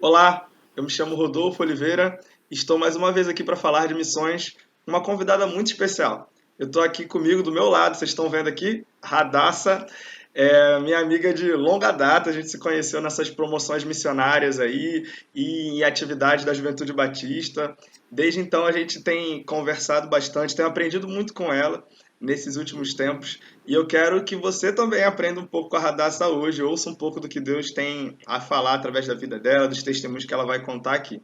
Olá, eu me chamo Rodolfo Oliveira e estou mais uma vez aqui para falar de missões, com uma convidada muito especial. Eu estou aqui comigo, do meu lado, vocês estão vendo aqui, Radassa, minha amiga de longa data, a gente se conheceu nessas promoções missionárias aí e em atividades da Juventude Batista. Desde então a gente tem conversado bastante, tenho aprendido muito com ela nesses últimos tempos e eu quero que você também aprenda um pouco com a Radassa hoje, ouça um pouco do que Deus tem a falar através da vida dela, dos testemunhos que ela vai contar aqui.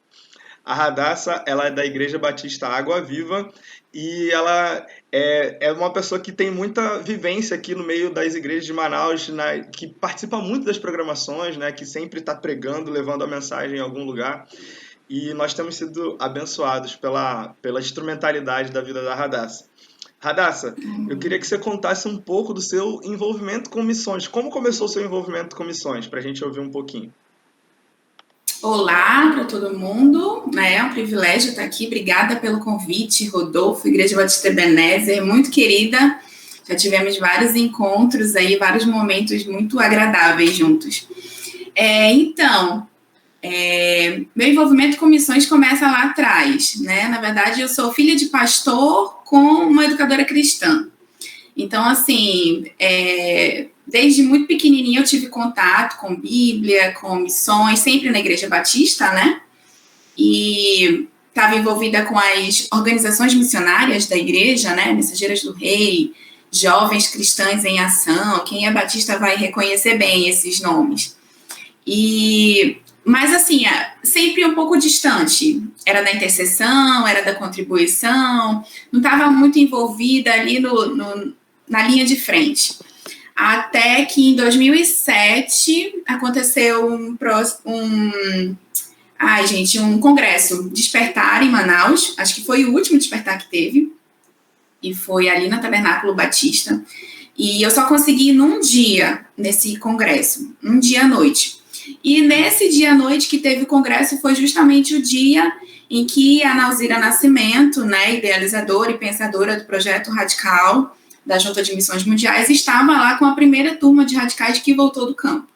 A Radassa, ela é da Igreja Batista Água Viva e ela é uma pessoa que tem muita vivência aqui no meio das igrejas de Manaus, né, que participa muito das programações, né, que sempre está pregando, levando a mensagem em algum lugar. E nós temos sido abençoados pela instrumentalidade da vida da Radassa. Radassa, eu queria que você contasse um pouco do seu envolvimento com missões. Como começou o seu envolvimento com missões, para a gente ouvir um pouquinho. Olá para todo mundo, né? É um privilégio estar aqui. Obrigada pelo convite, Rodolfo, Igreja Batista Ebenezer, muito querida. Já tivemos vários encontros aí, vários momentos muito agradáveis juntos. Meu envolvimento com missões começa lá atrás, né? Na verdade, eu sou filha de pastor com uma educadora cristã. Então, assim, desde muito pequenininha eu tive contato com Bíblia, com missões, sempre na Igreja Batista, né? E estava envolvida com as organizações missionárias da igreja, né? Mensageiras do Rei, Jovens Cristãs em Ação. Quem é batista vai reconhecer bem esses nomes. Mas, assim, sempre um pouco distante. Era da intercessão, era da contribuição, não estava muito envolvida ali na linha de frente. Até que em 2007 aconteceu um congresso Despertar em Manaus, acho que foi o último Despertar que teve, e foi ali no Tabernáculo Batista, e eu só consegui ir num dia nesse congresso, um dia à noite. E nesse dia à noite que teve o congresso foi justamente o dia em que a Nauzira Nascimento, né, idealizadora e pensadora do Projeto Radical da Junta de Missões Mundiais, estava lá com a primeira turma de radicais que voltou do campo.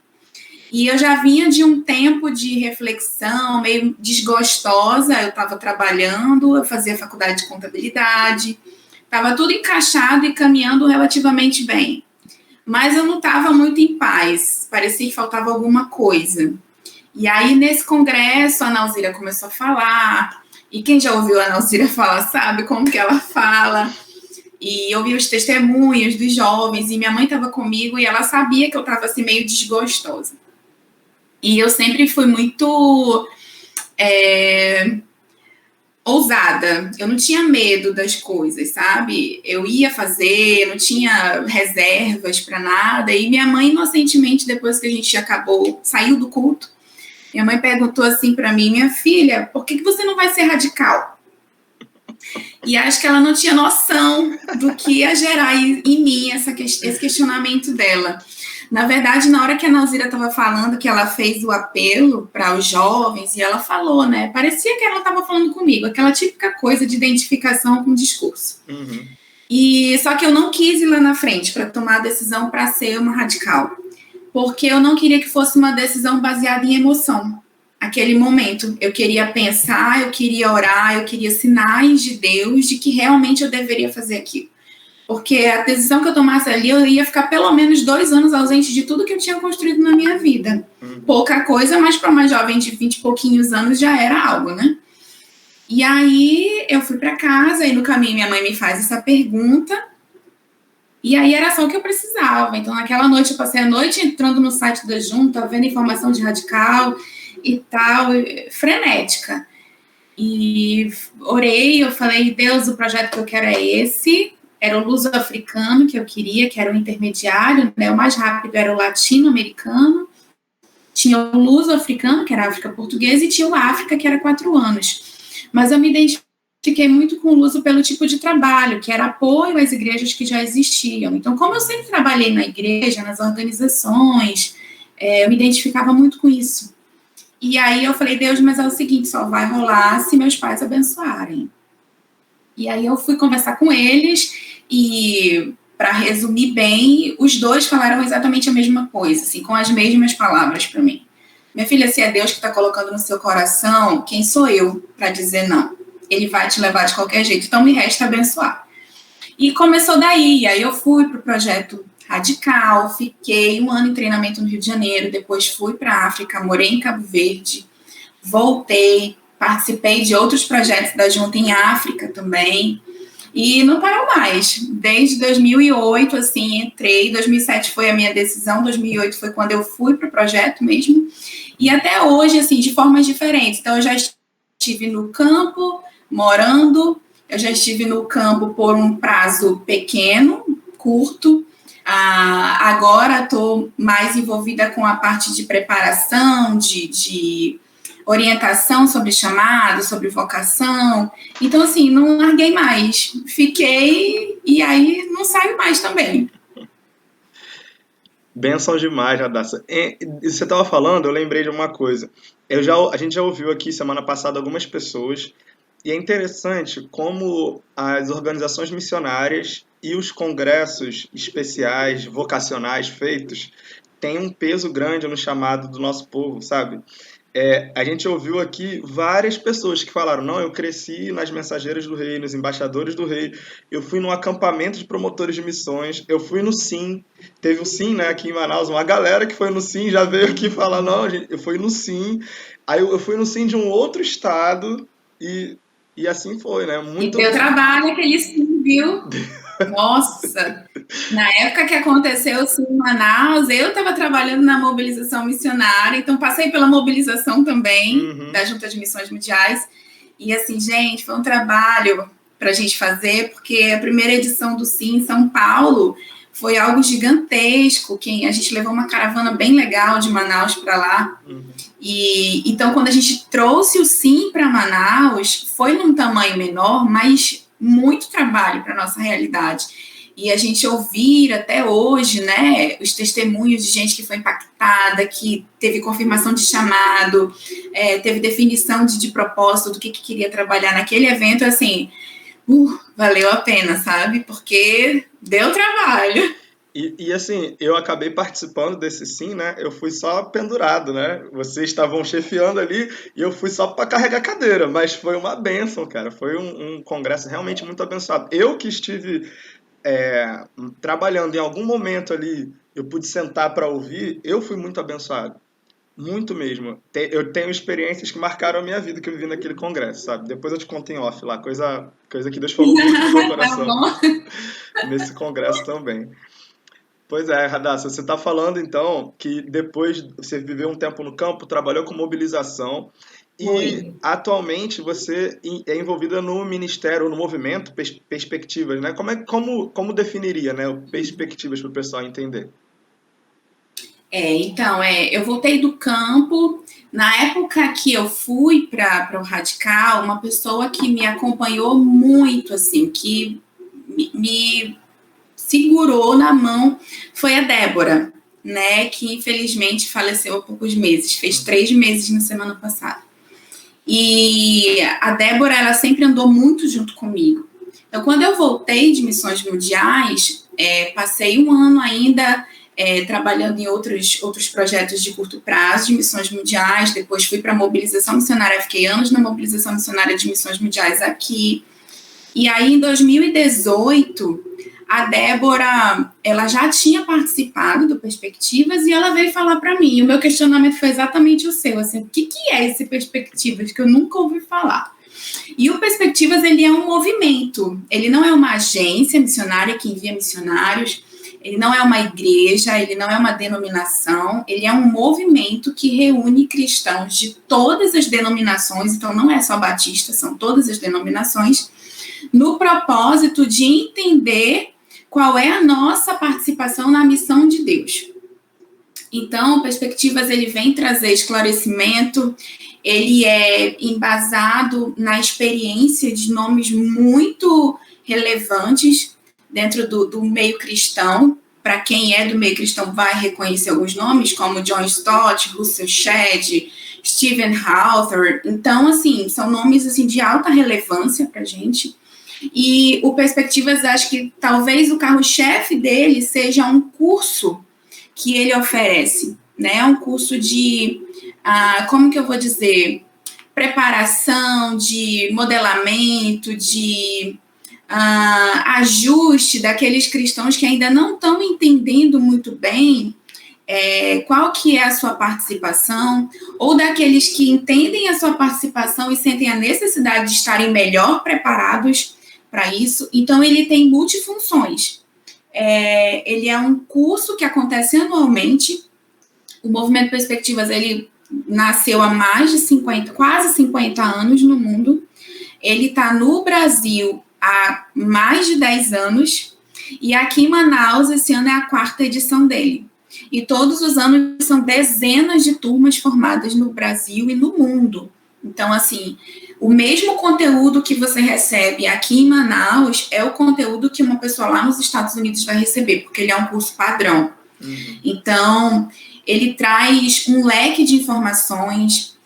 E eu já vinha de um tempo de reflexão, meio desgostosa, eu estava trabalhando, eu fazia faculdade de contabilidade, estava tudo encaixado e caminhando relativamente bem. Mas eu não estava muito em paz, parecia que faltava alguma coisa. E aí, nesse congresso, a Nauzira começou a falar, e quem já ouviu a Nauzira falar sabe como que ela fala, e eu vi os testemunhos dos jovens, e minha mãe estava comigo, e ela sabia que eu estava assim, meio desgostosa. E eu sempre fui muito ousada, eu não tinha medo das coisas, sabe? Eu ia fazer, não tinha reservas para nada, e minha mãe, inocentemente, depois que a gente saiu do culto, minha mãe perguntou assim para mim, minha filha, por que você não vai ser radical? E acho que ela não tinha noção do que ia gerar em mim esse questionamento dela. Na verdade, na hora que a Nauzira estava falando, que ela fez o apelo para os jovens, e ela falou, né? Parecia que ela estava falando comigo, aquela típica coisa de identificação com o discurso. Uhum. E só que eu não quis ir lá na frente para tomar a decisão para ser uma radical, porque eu não queria que fosse uma decisão baseada em emoção. Aquele momento, eu queria pensar, eu queria orar, eu queria sinais de Deus de que realmente eu deveria fazer aquilo. Porque a decisão que eu tomasse ali, eu ia ficar pelo menos 2 anos ausente de tudo que eu tinha construído na minha vida. Pouca coisa, mas para uma jovem de 20 e pouquinhos anos já era algo, né? E aí eu fui para casa, e no caminho minha mãe me faz essa pergunta, e aí era só o que eu precisava. Então naquela noite, eu passei a noite entrando no site da Junta, vendo informação de radical e tal, frenética. E orei, eu falei, Deus, o projeto que eu quero é esse. Era o luso-africano que eu queria, que era o intermediário, né? O mais rápido era o latino-americano. Tinha o luso-africano, que era a África portuguesa, e tinha o África, que era 4 anos. Mas eu me identifiquei muito com o luso pelo tipo de trabalho, que era apoio às igrejas que já existiam. Então, como eu sempre trabalhei na igreja, nas organizações, eu me identificava muito com isso. E aí eu falei, Deus, mas é o seguinte, só vai rolar se meus pais abençoarem. E aí eu fui conversar com eles e, para resumir bem, os dois falaram exatamente a mesma coisa, assim, com as mesmas palavras para mim. minha filha, se é Deus que está colocando no seu coração, quem sou eu para dizer não? Ele vai te levar de qualquer jeito, então me resta abençoar. E começou daí, aí eu fui para o projeto Radical, fiquei 1 ano em treinamento no Rio de Janeiro, depois fui para a África, morei em Cabo Verde, voltei, participei de outros projetos da Junta em África também, e não parou mais. Desde 2008, assim, entrei, 2007 foi a minha decisão, 2008 foi quando eu fui para o projeto mesmo, e até hoje, assim, de formas diferentes. Então, eu já estive no campo, morando, eu já estive no campo por um prazo pequeno, curto. Agora estou mais envolvida com a parte de preparação, de orientação sobre chamado, sobre vocação. Então, assim, não larguei mais. Fiquei e aí não saio mais também. Benção demais, Radassa. Você estava falando, eu lembrei de uma coisa. A gente já ouviu aqui semana passada algumas pessoas, e é interessante como as organizações missionárias e os congressos especiais, vocacionais feitos, têm um peso grande no chamado do nosso povo, sabe? A gente ouviu aqui várias pessoas que falaram, não, eu cresci nas Mensageiras do Rei, nos Embaixadores do Rei, eu fui num acampamento de promotores de missões, eu fui no SIM, teve o SIM, né, aqui em Manaus, uma galera que foi no SIM já veio aqui falar, não, gente, eu fui no SIM, aí eu fui no SIM de um outro estado e assim foi, né? Muito... E deu trabalho aquele SIM, viu? Nossa, na época que aconteceu o SIM em Manaus, eu estava trabalhando na mobilização missionária, então passei pela mobilização também da Junta de Missões Mundiais, e assim, gente, foi um trabalho para a gente fazer, porque a primeira edição do SIM em São Paulo foi algo gigantesco, a gente levou uma caravana bem legal de Manaus para lá, e então quando a gente trouxe o SIM para Manaus, foi num tamanho menor, mas muito trabalho para a nossa realidade. E a gente ouvir até hoje, né, os testemunhos de gente que foi impactada, que teve confirmação de chamado, teve definição de propósito do que queria trabalhar naquele evento, assim, valeu a pena, sabe? Porque deu trabalho. E assim, eu acabei participando desse sim, né? Eu fui só pendurado, né? Vocês estavam chefiando ali e eu fui só para carregar cadeira, mas foi uma bênção, cara. Foi um congresso realmente muito abençoado. Eu que estive trabalhando em algum momento ali, eu pude sentar para ouvir, eu fui muito abençoado. Muito mesmo. Eu tenho experiências que marcaram a minha vida que eu vivi naquele congresso, sabe? Depois eu te conto em off lá, coisa que Deus falou muito no meu coração. Nesse congresso também. Pois é, Radassa, você está falando então que depois você viveu um tempo no campo, trabalhou com mobilização e atualmente você é envolvida no ministério, no movimento Perspectivas, né? Como definiria, né, Perspectivas para o pessoal entender? Então, eu voltei do campo. Na época que eu fui para o Radical, uma pessoa que me acompanhou muito, assim, que me segurou na mão foi a Débora, né, que infelizmente faleceu há poucos meses, fez 3 meses na semana passada. E a Débora, ela sempre andou muito junto comigo. Então, quando eu voltei de Missões Mundiais, passei 1 ano ainda trabalhando em outros projetos de curto prazo de Missões Mundiais, depois fui para a mobilização missionária, fiquei anos na mobilização missionária de Missões Mundiais aqui. E aí, em 2018, a Débora, ela já tinha participado do Perspectivas e ela veio falar para mim. E o meu questionamento foi exatamente o seu, assim, o que é esse Perspectivas que eu nunca ouvi falar? E o Perspectivas, ele é um movimento, ele não é uma agência missionária que envia missionários, ele não é uma igreja, ele não é uma denominação, ele é um movimento que reúne cristãos de todas as denominações, então não é só batista, são todas as denominações, no propósito de entender qual é a nossa participação na missão de Deus. Então, Perspectivas, ele vem trazer esclarecimento, ele é embasado na experiência de nomes muito relevantes dentro do meio cristão. Para quem é do meio cristão vai reconhecer alguns nomes, como John Stott, Russell Shedd, Stephen Hawthorne. Então, assim, são nomes assim, de alta relevância para a gente. E o Perspectivas, acho que talvez o carro-chefe dele seja um curso que ele oferece, né? É um curso de, como que eu vou dizer, preparação, de modelamento, de ajuste daqueles cristãos que ainda não estão entendendo muito bem qual que é a sua participação, ou daqueles que entendem a sua participação e sentem a necessidade de estarem melhor preparados para isso. Então, ele tem multifunções. Ele é um curso que acontece anualmente. O Movimento Perspectivas, ele nasceu há mais de 50, quase 50 anos no mundo. Ele está no Brasil há mais de 10 anos, e aqui em Manaus, esse ano é a 4ª edição dele. E todos os anos são dezenas de turmas formadas no Brasil e no mundo. Então, assim, o mesmo conteúdo que você recebe aqui em Manaus é o conteúdo que uma pessoa lá nos Estados Unidos vai receber, porque ele é um curso padrão. Então, ele traz um leque de informações,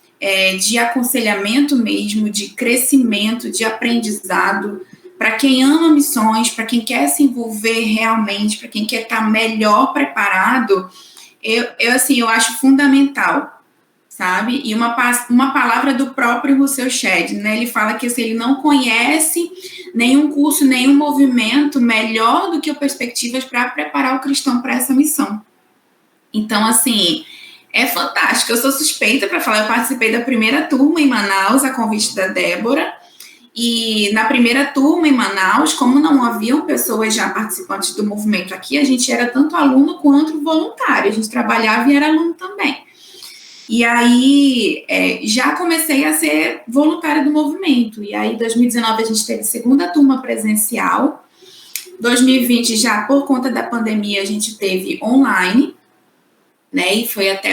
de aconselhamento mesmo, de crescimento, de aprendizado, para quem ama missões, para quem quer se envolver realmente, para quem quer estar melhor preparado. Eu acho fundamental, sabe? E uma palavra do próprio Russell Shedd, né? Ele fala que assim, ele não conhece nenhum curso, nenhum movimento melhor do que o Perspectivas para preparar o cristão para essa missão. Então, assim, é fantástico. Eu sou suspeita para falar, eu participei da primeira turma em Manaus, a convite da Débora. E na primeira turma em Manaus, como não haviam pessoas já participantes do movimento aqui, a gente era tanto aluno quanto voluntário, a gente trabalhava e era aluno também. E aí, já comecei a ser voluntária do movimento. E aí, em 2019, a gente teve segunda turma presencial. 2020, já por conta da pandemia, a gente teve online, né? E foi até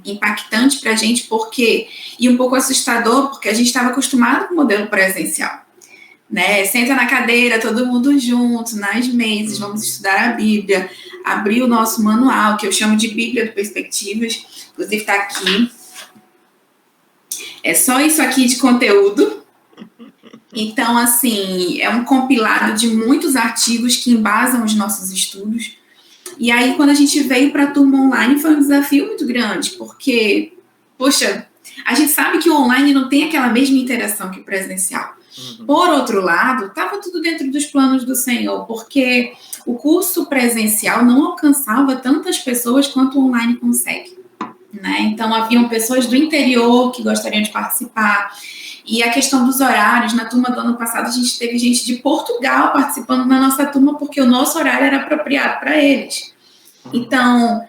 impactante para a gente, e um pouco assustador, porque a gente estava acostumado com o modelo presencial, né? Senta na cadeira, todo mundo junto, nas mesas, vamos estudar a Bíblia, abrir o nosso manual, que eu chamo de Bíblia do Perspectivas, inclusive está aqui. É só isso aqui de conteúdo. Então, assim, é um compilado de muitos artigos que embasam os nossos estudos. E aí, quando a gente veio para a turma online, foi um desafio muito grande, porque, poxa, a gente sabe que o online não tem aquela mesma interação que o presencial. Por outro lado, estava tudo dentro dos planos do Senhor, porque o curso presencial não alcançava tantas pessoas quanto o online consegue, né? Então, haviam pessoas do interior que gostariam de participar. E a questão dos horários, na turma do ano passado, a gente teve gente de Portugal participando da nossa turma, porque o nosso horário era apropriado para eles. Então,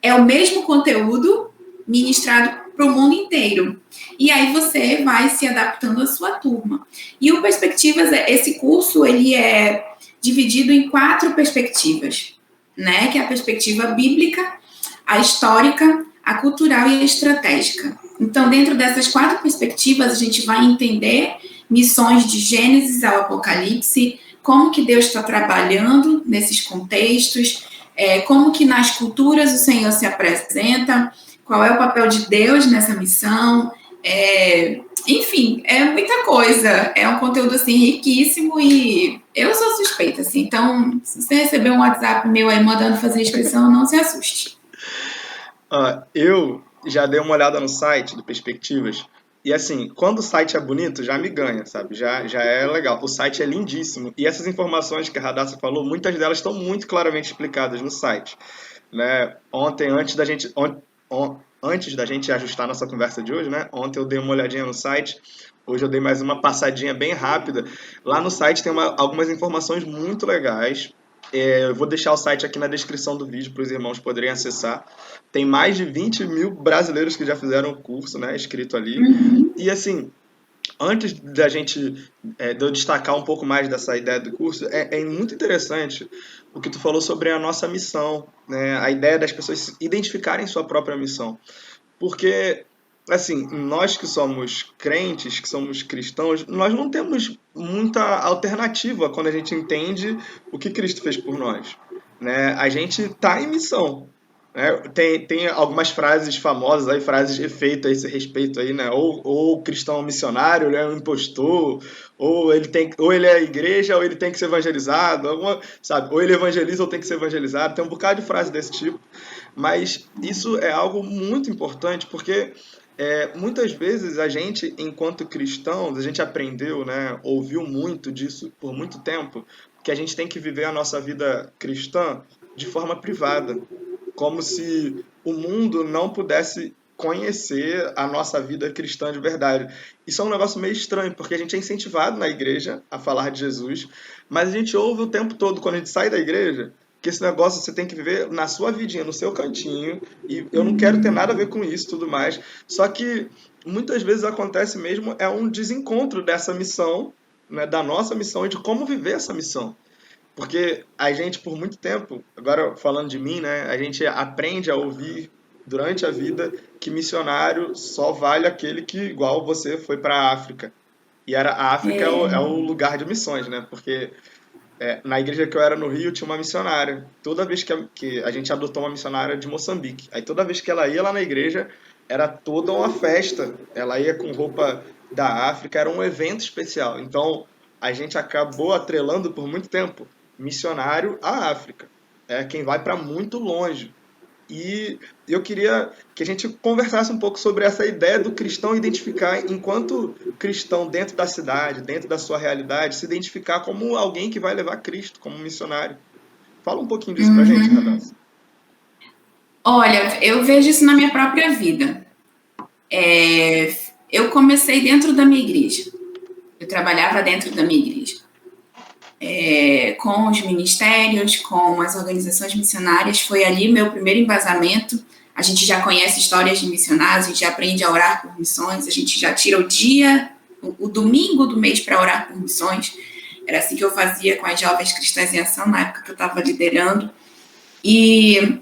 é o mesmo conteúdo ministrado para o mundo inteiro. E aí você vai se adaptando à sua turma. E o Perspectivas, esse curso, ele é dividido em 4 perspectivas, né? Que é a perspectiva bíblica, a histórica, a cultural e a estratégica. Então, dentro dessas 4 perspectivas, a gente vai entender missões de Gênesis ao Apocalipse, como que Deus está trabalhando nesses contextos, como que nas culturas o Senhor se apresenta, qual é o papel de Deus nessa missão, enfim, é muita coisa, é um conteúdo assim riquíssimo e eu sou suspeita, assim, então se você receber um WhatsApp meu aí mandando fazer inscrição, não se assuste. Eu já dei uma olhada no site do Perspectivas e assim, quando o site é bonito, já me ganha, sabe? Já é legal. O site é lindíssimo e essas informações que a Radassa falou, muitas delas estão muito claramente explicadas no site, né? Ontem, antes da gente ajustar nossa conversa de hoje, né? Ontem eu dei uma olhadinha no site, hoje eu dei mais uma passadinha bem rápida. Lá no site tem algumas informações muito legais. Eu vou deixar o site aqui na descrição do vídeo para os irmãos poderem acessar. Tem mais de 20 mil brasileiros que já fizeram o curso, né? Escrito ali. E assim, antes de eu destacar um pouco mais dessa ideia do curso, é muito interessante o que tu falou sobre a nossa missão, né? A ideia das pessoas identificarem sua própria missão. Porque, assim, nós que somos crentes, que somos cristãos, nós não temos muita alternativa quando a gente entende o que Cristo fez por nós, né? A gente está em missão. Tem algumas frases famosas aí, frases de efeito a esse respeito aí, né? Ou o cristão missionário, ele é um impostor, ou ele é a igreja, ou ele tem que ser evangelizado, sabe? Ou ele evangeliza ou tem que ser evangelizado. Tem um bocado de frase desse tipo. Mas isso é algo muito importante, porque muitas vezes a gente, enquanto cristãos, a gente aprendeu, né, ouviu muito disso por muito tempo, que a gente tem que viver a nossa vida cristã de forma privada, como se o mundo não pudesse conhecer a nossa vida cristã de verdade. Isso é um negócio meio estranho, porque a gente é incentivado na igreja a falar de Jesus, mas a gente ouve o tempo todo, quando a gente sai da igreja, que esse negócio você tem que viver na sua vidinha, no seu cantinho, e eu não quero ter nada a ver com isso, tudo mais. Só que muitas vezes acontece mesmo um desencontro dessa missão, né, da nossa missão e de como viver essa missão. Porque a gente, por muito tempo, agora falando de mim, né, a gente aprende a ouvir durante a vida que missionário só vale aquele que, igual você, foi para a África. E a África é o lugar de missões, né? Porque na igreja que eu era no Rio tinha uma missionária. Toda vez que a gente adotou uma missionária de Moçambique. Aí toda vez que ela ia lá na igreja, era toda uma festa. Ela ia com roupa da África, era um evento especial. Então a gente acabou atrelando por muito tempo missionário à África. É quem vai para muito longe. E eu queria que a gente conversasse um pouco sobre essa ideia do cristão identificar, enquanto cristão dentro da cidade, dentro da sua realidade, se identificar como alguém que vai levar Cristo, como missionário. Fala um pouquinho disso pra gente, Radassa. Olha, eu vejo isso na minha própria vida. Eu comecei dentro da minha igreja. Eu trabalhava dentro da minha igreja. Com os ministérios, com as organizações missionárias. Foi ali meu primeiro embasamento. A gente já conhece histórias de missionários, a gente já aprende a orar por missões, a gente já tira o domingo do mês para orar por missões. Era assim que eu fazia com as jovens cristãs em ação, na época que eu estava liderando. E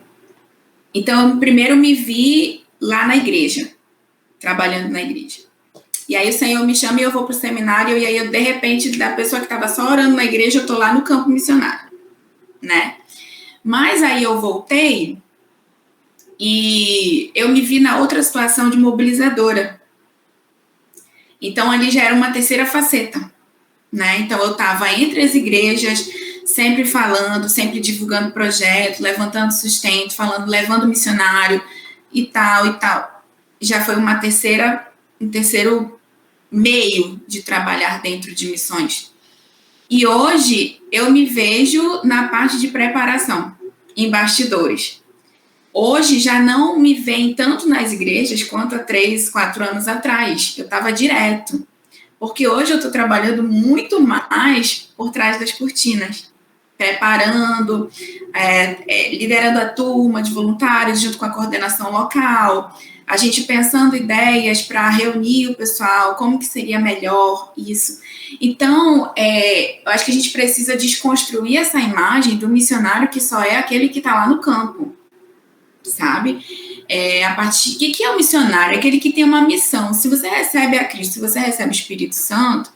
então, primeiro me vi lá na igreja, trabalhando na igreja. E aí o Senhor me chama e eu vou para o seminário, e aí eu, de repente, da pessoa que estava só orando na igreja, eu estou lá no campo missionário, né? Mas aí eu voltei e eu me vi na outra situação de mobilizadora. Então, ali já era uma terceira faceta, né? Então, eu estava entre as igrejas, sempre falando, sempre divulgando projeto, levantando sustento, levando missionário e tal, e tal. Já foi um terceiro meio de trabalhar dentro de missões. E hoje eu me vejo na parte de preparação, em bastidores. Hoje já não me veem tanto nas igrejas quanto há 3, 4 anos atrás. Eu estava direto. Porque hoje eu estou trabalhando muito mais por trás das cortinas. Preparando, liderando a turma de voluntários junto com a coordenação local, a gente pensando ideias para reunir o pessoal, como que seria melhor isso. Então, eu acho que a gente precisa desconstruir essa imagem do missionário que só é aquele que está lá no campo, sabe? A partir de que é o missionário? É aquele que tem uma missão. Se você recebe a Cristo, se você recebe o Espírito Santo,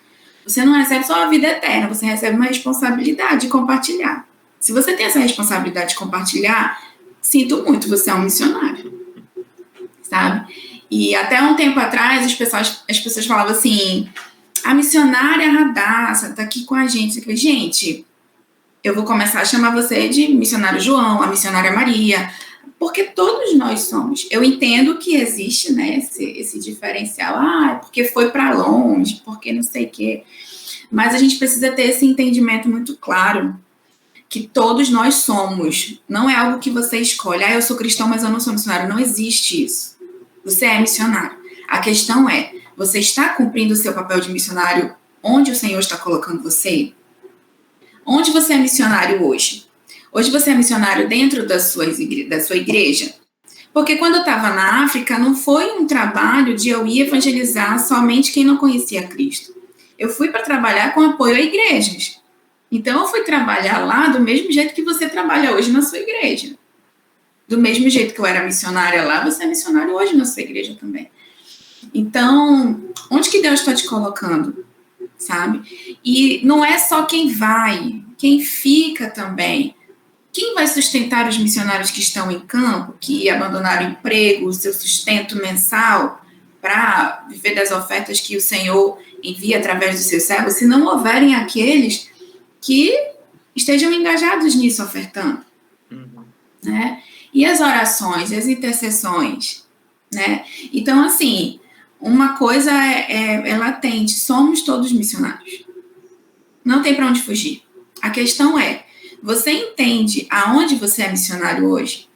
você não recebe só a vida eterna, você recebe uma responsabilidade de compartilhar. Se você tem essa responsabilidade de compartilhar, sinto muito, você é um missionário, sabe? E até um tempo atrás, as pessoas falavam assim, a missionária Radassa está aqui com a gente. Gente, eu vou começar a chamar você de missionário João, a missionária Maria, porque todos nós somos. Eu entendo que existe, né, esse diferencial, porque foi para longe, porque não sei o quê. Mas a gente precisa ter esse entendimento muito claro, que todos nós somos. Não é algo que você escolhe. Eu sou cristão, mas eu não sou missionário. Não existe isso. Você é missionário. A questão é, você está cumprindo o seu papel de missionário onde o Senhor está colocando você? Onde você é missionário hoje? Hoje você é missionário dentro da sua igreja? Porque quando eu estava na África, não foi um trabalho de eu ir evangelizar somente quem não conhecia Cristo. Eu fui para trabalhar com apoio a igrejas. Então, eu fui trabalhar lá do mesmo jeito que você trabalha hoje na sua igreja. Do mesmo jeito que eu era missionária lá, você é missionário hoje na sua igreja também. Então, onde que Deus está te colocando? Sabe? E não é só quem vai, quem fica também. Quem vai sustentar os missionários que estão em campo, que abandonaram o emprego, o seu sustento mensal, para viver das ofertas que o Senhor envia através dos seus servos, se não houverem aqueles que estejam engajados nisso, ofertando. Né? E as orações, as intercessões, né? Então, assim, uma coisa é latente, somos todos missionários. Não tem para onde fugir. A questão é, você entende aonde você é missionário hoje?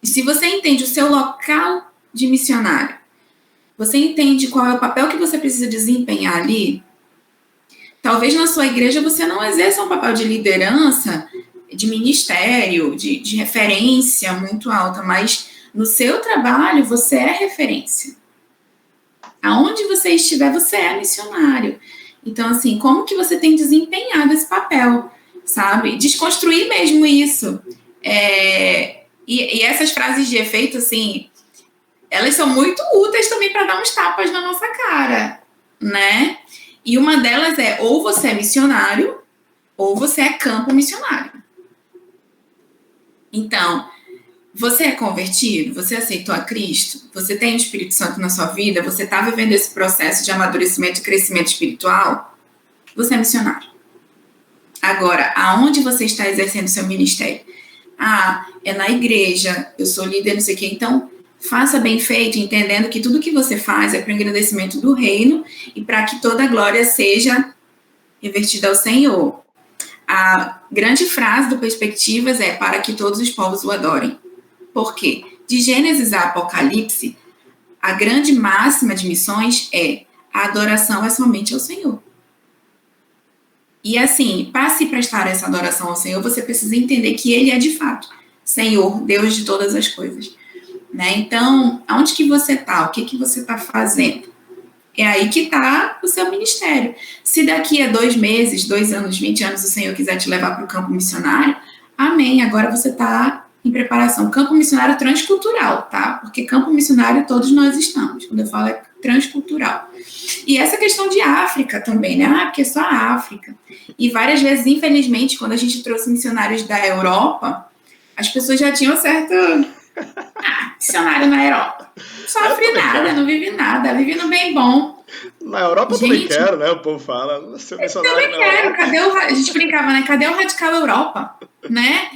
E se você entende o seu local de missionário, você entende qual é o papel que você precisa desempenhar ali? Talvez na sua igreja você não exerça um papel de liderança, de ministério, de referência muito alta, mas no seu trabalho você é referência. Aonde você estiver, você é missionário. Então, assim, como que você tem desempenhado esse papel, sabe? Desconstruir mesmo isso. E essas frases de efeito, assim, elas são muito úteis também para dar uns tapas na nossa cara, né? E uma delas é, ou você é missionário, ou você é campo missionário. Então, você é convertido? Você aceitou a Cristo? Você tem o Espírito Santo na sua vida? Você está vivendo esse processo de amadurecimento e crescimento espiritual? Você é missionário. Agora, aonde você está exercendo seu ministério? Ah, é na igreja, eu sou líder, não sei o quê. Então, faça bem feito, entendendo que tudo que você faz é para o engrandecimento do reino e para que toda a glória seja revertida ao Senhor. A grande frase do Perspectivas é para que todos os povos o adorem. Por quê? De Gênesis a Apocalipse, a grande máxima de missões é a adoração é somente ao Senhor. E assim, para se prestar essa adoração ao Senhor, você precisa entender que Ele é de fato Senhor, Deus de todas as coisas. Né? Então, aonde que você está? O que que você está fazendo? É aí que está o seu ministério. Se daqui a 2 meses, 2 anos, 20 anos, o Senhor quiser te levar para o campo missionário, amém, agora você está em preparação. Campo missionário transcultural, tá? Porque campo missionário todos nós estamos. Quando eu falo é transcultural. E essa questão de África também, né? Ah, porque é só a África. E várias vezes, infelizmente, quando a gente trouxe missionários da Europa, as pessoas já tinham certo... missionário na Europa. Não sofre nada, não vive nada, vive no bem bom. Na Europa eu também quero, né? O povo fala. Eu também quero. A gente brincava, né? Cadê o radical Europa? Né?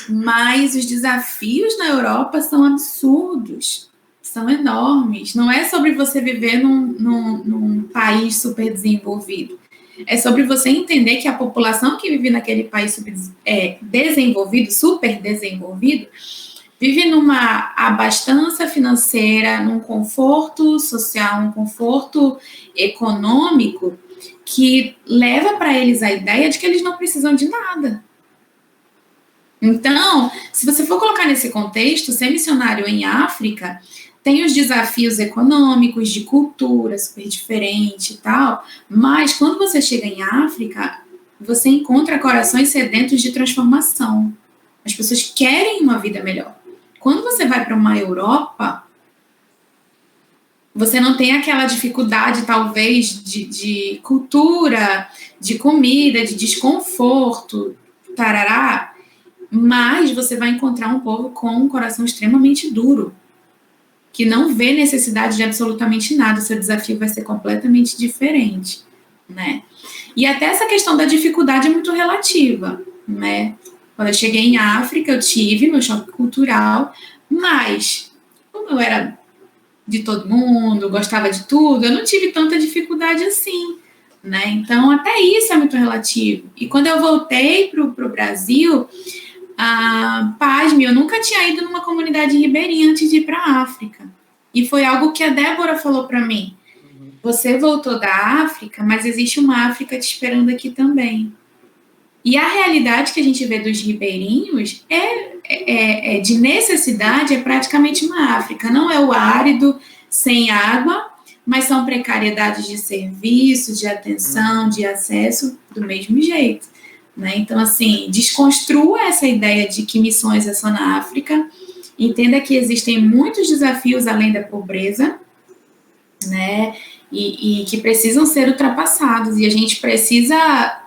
Mas os desafios na Europa são absurdos, são enormes. Não é sobre você viver num país super desenvolvido. É sobre você entender que a população que vive naquele país desenvolvido, super desenvolvido, vive numa abastança financeira, num conforto social, um conforto econômico que leva para eles a ideia de que eles não precisam de nada. Então, se você for colocar nesse contexto, ser missionário em África tem os desafios econômicos, de cultura super diferente e tal, mas quando você chega em África, você encontra corações sedentos de transformação. As pessoas querem uma vida melhor. Quando você vai para uma Europa, você não tem aquela dificuldade, talvez, de cultura, de comida, de desconforto, tarará, mas você vai encontrar um povo com um coração extremamente duro, que não vê necessidade de absolutamente nada. O seu desafio vai ser completamente diferente, né? E até essa questão da dificuldade é muito relativa, né? Quando eu cheguei em África, eu tive meu choque cultural, mas como eu era de todo mundo, gostava de tudo, eu não tive tanta dificuldade assim, né? Então, até isso é muito relativo. E quando eu voltei para o Brasil, pasme, eu nunca tinha ido numa comunidade ribeirinha antes de ir para a África. E foi algo que a Débora falou para mim. Você voltou da África, mas existe uma África te esperando aqui também. E a realidade que a gente vê dos ribeirinhos de necessidade, é praticamente uma África. Não é o árido, sem água, mas são precariedades de serviço, de atenção, de acesso, do mesmo jeito. Né? Então, assim, desconstrua essa ideia de que missões é só na África. Entenda que existem muitos desafios além da pobreza, né? E que precisam ser ultrapassados, e a gente precisa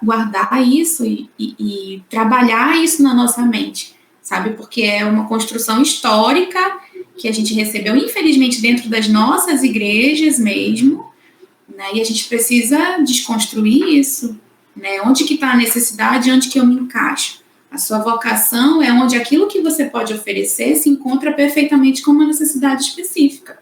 guardar isso e trabalhar isso na nossa mente, sabe? Porque é uma construção histórica que a gente recebeu, infelizmente, dentro das nossas igrejas mesmo, né? E a gente precisa desconstruir isso, né? Onde que está a necessidade, onde que eu me encaixo, A sua vocação é onde aquilo que você pode oferecer se encontra perfeitamente com uma necessidade específica.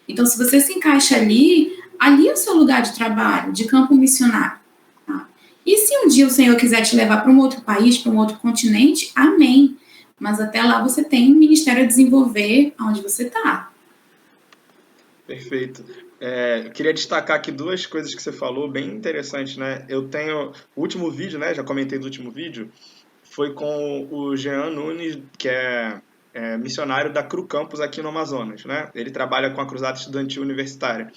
Então, se você se encaixa ali é o seu lugar de trabalho, de campo missionário. Tá? E se um dia o Senhor quiser te levar para um outro país, para um outro continente, amém. Mas até lá você tem um ministério a desenvolver onde você está. Perfeito. Eu queria destacar aqui duas coisas que você falou, bem interessantes, né? Eu tenho o último vídeo, né? Já comentei do último vídeo, foi com o Jean Nunes, que é missionário da Cru Campus aqui no Amazonas, né? Ele trabalha com a Cruzada Estudantil Universitária.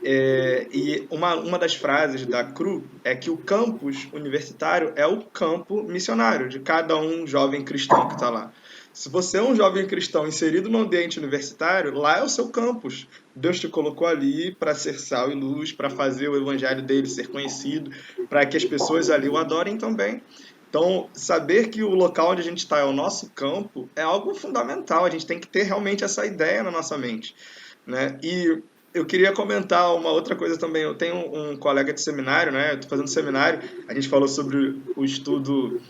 E uma das frases da Cru é que o campus universitário é o campo missionário de cada um jovem cristão que está lá. Se você é um jovem cristão inserido no ambiente universitário, lá é o seu campus. Deus te colocou ali para ser sal e luz, para fazer o evangelho dele ser conhecido, para que as pessoas ali o adorem também. Então, saber que o local onde a gente está é o nosso campo é algo fundamental. A gente tem que ter realmente essa ideia na nossa mente, né? E eu queria comentar uma outra coisa também. Eu tenho um colega de seminário, né? Eu estou fazendo seminário. A gente falou sobre o estudo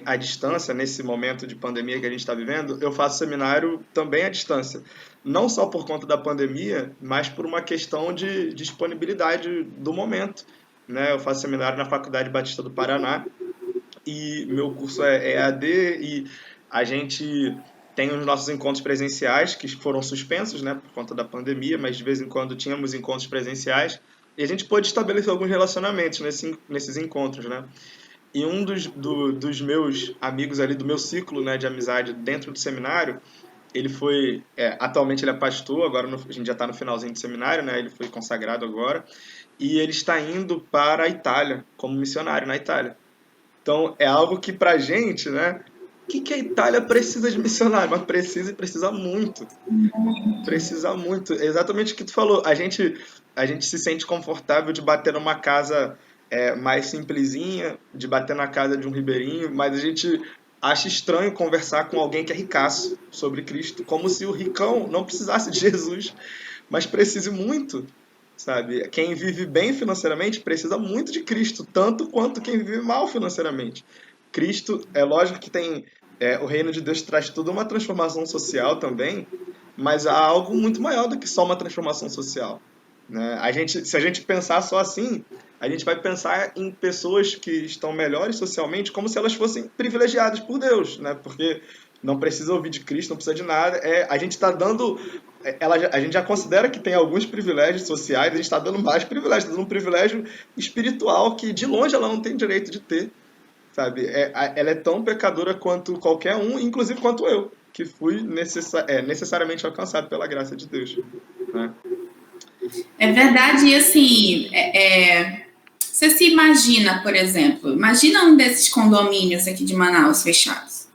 à distância, nesse momento de pandemia que a gente está vivendo. Eu faço seminário também à distância. Não só por conta da pandemia, mas por uma questão de disponibilidade do momento, né? Eu faço seminário na Faculdade Batista do Paraná e meu curso é EAD e a gente tem os nossos encontros presenciais que foram suspensos, né, por conta da pandemia, mas de vez em quando tínhamos encontros presenciais e a gente pôde estabelecer alguns relacionamentos nesses encontros, né? E um dos meus amigos ali do meu ciclo, né, de amizade dentro do seminário, ele foi, atualmente ele é pastor, agora a gente já está no finalzinho do seminário, né, ele foi consagrado agora, e ele está indo para a Itália, como missionário na Itália. Então, é algo que pra gente, né? O que a Itália precisa de missionário? Mas precisa e precisa muito. Precisa muito. É exatamente o que tu falou. A gente se sente confortável de bater numa casa mais simplesinha, de bater na casa de um ribeirinho, mas a gente acha estranho conversar com alguém que é ricaço sobre Cristo, como se o ricão não precisasse de Jesus, mas precise muito, sabe? Quem vive bem financeiramente precisa muito de Cristo, tanto quanto quem vive mal financeiramente. Cristo, é lógico que tem o reino de Deus traz toda uma transformação social também, mas há algo muito maior do que só uma transformação social, né? Se a gente pensar só assim, a gente vai pensar em pessoas que estão melhores socialmente como se elas fossem privilegiadas por Deus, né? Porque não precisa ouvir de Cristo, não precisa de nada. A gente está dando. A gente já considera que tem alguns privilégios sociais, a gente está dando mais privilégios, está dando um privilégio espiritual que de longe ela não tem direito de ter, sabe? Ela é tão pecadora quanto qualquer um, inclusive quanto eu, que fui necessariamente alcançado pela graça de Deus, né? É verdade, e assim, você se imagina, por exemplo, imagina um desses condomínios aqui de Manaus fechados.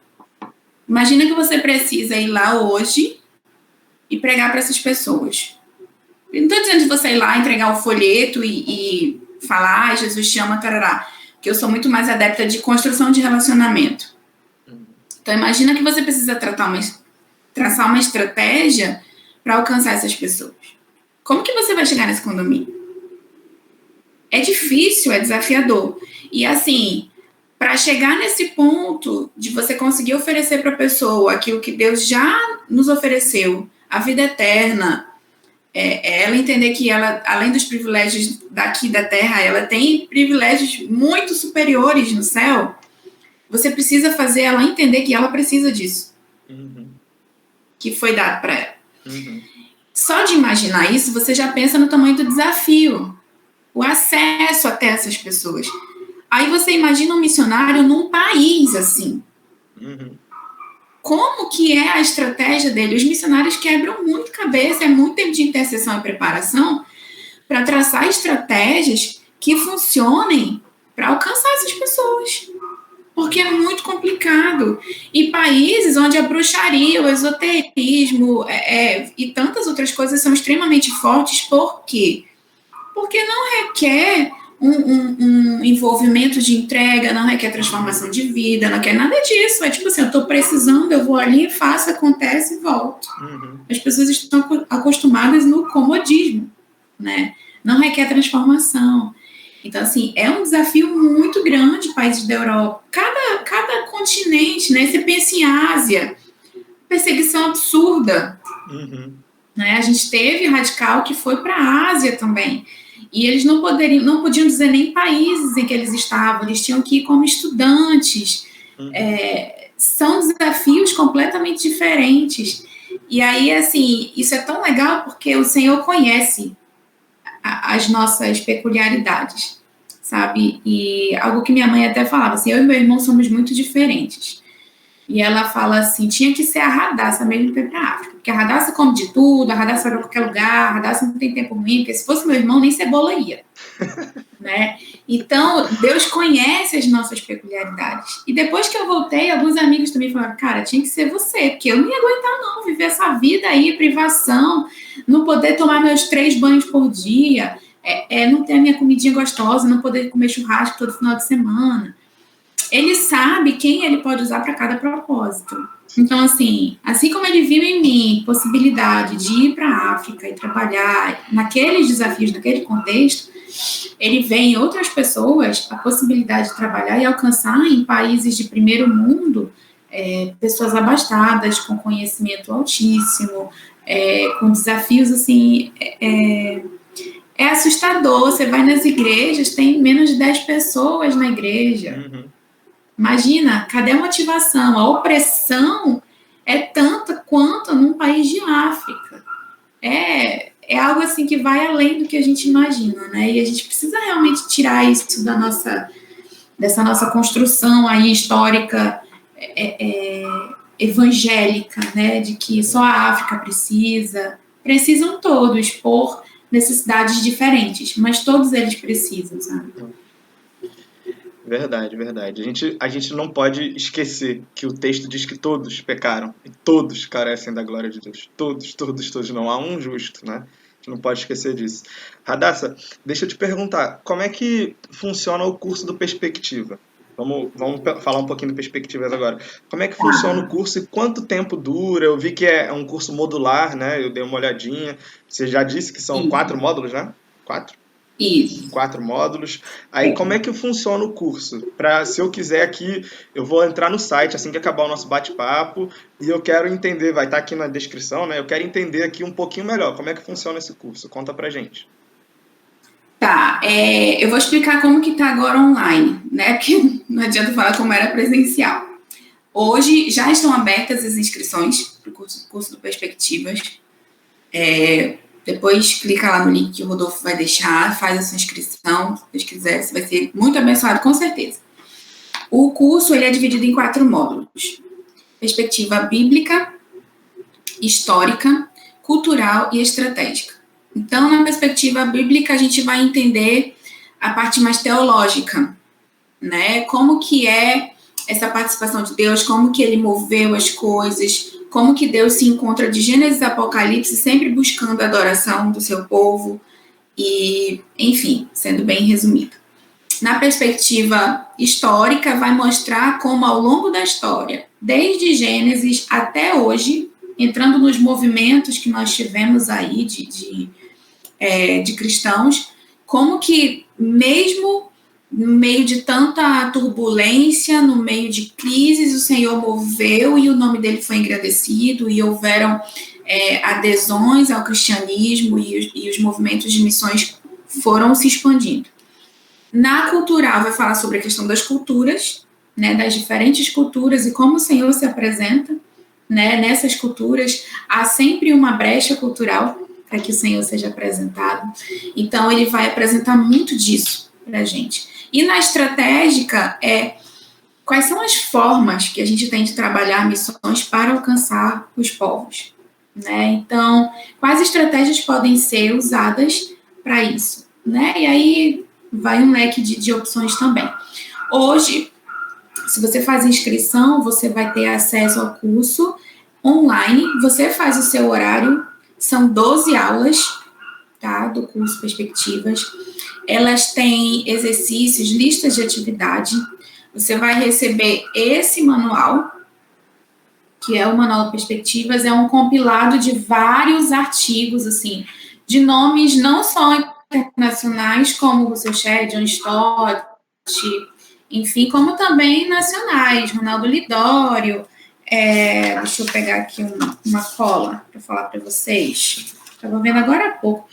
Imagina que você precisa ir lá hoje e pregar para essas pessoas. Eu não estou dizendo de você ir lá, entregar o folheto e falar, Jesus te ama, tarará, porque eu sou muito mais adepta de construção de relacionamento. Então, imagina que você precisa traçar uma estratégia para alcançar essas pessoas. Como que você vai chegar nesse condomínio? É difícil, é desafiador. E assim, para chegar nesse ponto de você conseguir oferecer para a pessoa aquilo que Deus já nos ofereceu, a vida eterna, ela entender que ela, além dos privilégios daqui da terra, ela tem privilégios muito superiores no céu, você precisa fazer ela entender que ela precisa disso. Uhum. Que foi dado para ela. Uhum. Só de imaginar isso, você já pensa no tamanho do desafio, o acesso até essas pessoas. Aí você imagina um missionário num país assim. Uhum. Como que é a estratégia dele? Os missionários quebram muito cabeça, é muito tempo de intercessão e preparação para traçar estratégias que funcionem para alcançar essas pessoas. Porque é muito complicado. E países onde a bruxaria, o esoterismo e tantas outras coisas são extremamente fortes, por quê? Porque não requer um envolvimento de entrega, não requer transformação de vida, não quer nada disso. É tipo assim, eu estou precisando, eu vou ali, faço, acontece e volto. Uhum. As pessoas estão acostumadas no comodismo, né? Não requer transformação. Então, assim, é um desafio muito grande, países da Europa. Cada continente, né? Você pensa em Ásia, perseguição absurda. Né? A gente teve radical que foi para a Ásia também. E eles não podiam dizer nem países em que eles estavam, eles tinham que ir como estudantes. São desafios completamente diferentes. E aí, assim, isso é tão legal porque o Senhor conhece as nossas peculiaridades, sabe? E algo que minha mãe até falava, assim, eu e meu irmão somos muito diferentes. E ela fala assim, tinha que ser a Radassa mesmo para ir para a África, porque a Radassa come de tudo, a Radassa vai para qualquer lugar, a Radassa não tem tempo ruim, porque se fosse meu irmão, nem cebola ia. Né? Então, Deus conhece as nossas peculiaridades. E depois que eu voltei, alguns amigos também falaram, cara, tinha que ser você, porque eu não ia aguentar não, viver essa vida aí, privação, não poder tomar meus 3 banhos por dia, não ter a minha comidinha gostosa, não poder comer churrasco todo final de semana. Ele sabe quem ele pode usar para cada propósito. Então, assim como ele viu em mim possibilidade de ir para a África e trabalhar naqueles desafios, naquele contexto, ele vê em outras pessoas a possibilidade de trabalhar e alcançar em países de primeiro mundo pessoas abastadas, com conhecimento altíssimo, com desafios, assim, é assustador. Você vai nas igrejas, tem menos de 10 pessoas na igreja. Imagina, cadê a motivação? A opressão é tanta quanto num país de África. É algo assim que vai além do que a gente imagina, né? E a gente precisa realmente tirar isso dessa nossa construção aí histórica evangélica, né? De que só a África precisam todos por necessidades diferentes, mas todos eles precisam, sabe? Verdade. A gente não pode esquecer que o texto diz que todos pecaram e todos carecem da glória de Deus. Todos. Não há um justo, né? A gente não pode esquecer disso. Radassa, deixa eu te perguntar, como é que funciona o curso do Perspectiva? Vamos falar um pouquinho do Perspectivas agora. Como é que funciona o curso e quanto tempo dura? Eu vi que é um curso modular, né? Eu dei uma olhadinha. Você já disse que são 4 módulos, né? 4? Isso. 4 módulos. Aí, como é que funciona o curso? Se eu quiser aqui, eu vou entrar no site assim que acabar o nosso bate-papo e eu quero entender, vai estar aqui na descrição, né? Eu quero entender aqui um pouquinho melhor como é que funciona esse curso. Conta pra gente. Tá, eu vou explicar como que tá agora online, né? Porque não adianta falar como era presencial. Hoje já estão abertas as inscrições para o curso do Perspectivas. Depois clica lá no link que o Rodolfo vai deixar, faz a sua inscrição, se Deus quiser, você vai ser muito abençoado, com certeza. O curso ele é dividido em 4 módulos: perspectiva bíblica, histórica, cultural e estratégica. Então, na perspectiva bíblica, a gente vai entender a parte mais teológica, né? Como que é essa participação de Deus, como que ele moveu as coisas, como que Deus se encontra de Gênesis a Apocalipse, sempre buscando a adoração do seu povo, e, enfim, sendo bem resumido. Na perspectiva histórica, vai mostrar como ao longo da história, desde Gênesis até hoje, entrando nos movimentos que nós tivemos aí de cristãos, como que mesmo no meio de tanta turbulência, no meio de crises, o Senhor moveu e o nome dele foi engrandecido e houveram adesões ao cristianismo e os movimentos de missões foram se expandindo. Na cultural vai falar sobre a questão das culturas, né, das diferentes culturas e como o Senhor se apresenta, né, nessas culturas. Há sempre uma brecha cultural para que o Senhor seja apresentado. Então, ele vai apresentar muito disso para a gente. E na estratégica, quais são as formas que a gente tem de trabalhar missões para alcançar os povos, né? Então, quais estratégias podem ser usadas para isso, né? E aí vai um leque de opções também. Hoje, se você faz inscrição, você vai ter acesso ao curso online, você faz o seu horário, são 12 aulas, tá, do curso Perspectivas. Elas têm exercícios, listas de atividade. Você vai receber esse manual, que é o Manual Perspectivas, é um compilado de vários artigos, assim, de nomes não só internacionais, como o seu John Stott, enfim, como também nacionais, Ronaldo Lidório, deixa eu pegar aqui uma cola para falar para vocês, estava vendo agora há pouco,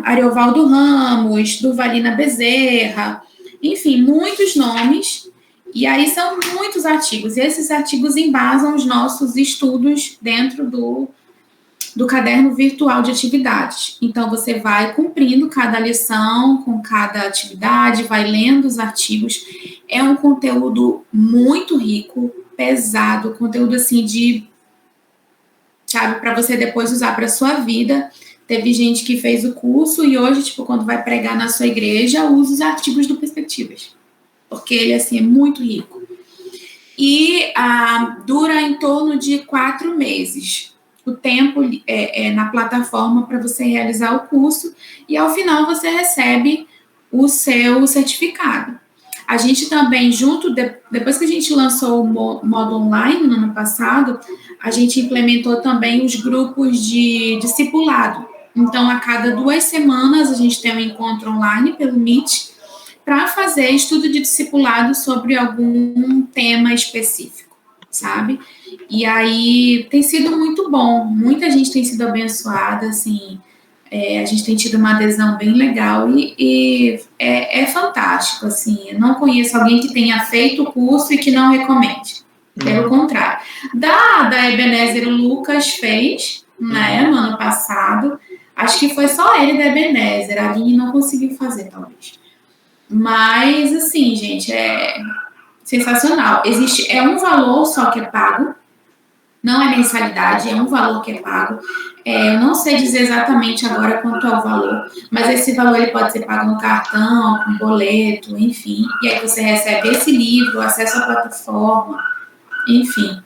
Ariovaldo Ramos, Durvalina Bezerra, enfim, muitos nomes, e aí são muitos artigos, e esses artigos embasam os nossos estudos dentro do caderno virtual de atividades. Então, você vai cumprindo cada lição com cada atividade, vai lendo os artigos. É um conteúdo muito rico, pesado, conteúdo assim sabe, para você depois usar para sua vida. Teve gente que fez o curso e hoje, tipo, quando vai pregar na sua igreja, usa os artigos do Perspectivas, porque ele, assim, é muito rico. E dura em torno de 4 meses. O tempo na plataforma para você realizar o curso e ao final você recebe o seu certificado. A gente também, depois que a gente lançou o modo online no ano passado, a gente implementou também os grupos de discipulado. Então, a cada 2 semanas, a gente tem um encontro online pelo Meet para fazer estudo de discipulado sobre algum tema específico, sabe? E aí tem sido muito bom, muita gente tem sido abençoada, assim, a gente tem tido uma adesão bem legal e é fantástico, assim, eu não conheço alguém que tenha feito o curso e que não recomende, pelo contrário. Da Ebenezer, o Lucas fez, né, no ano passado, acho que foi só ele da Ebenezer, a Aline não conseguiu fazer, talvez. Mas, assim, gente, é sensacional. É um valor só que é pago, não é mensalidade, é um valor que é pago. Eu não sei dizer exatamente agora quanto é o valor, mas esse valor ele pode ser pago no cartão, com boleto, enfim. E aí você recebe esse livro, acesso à plataforma, enfim.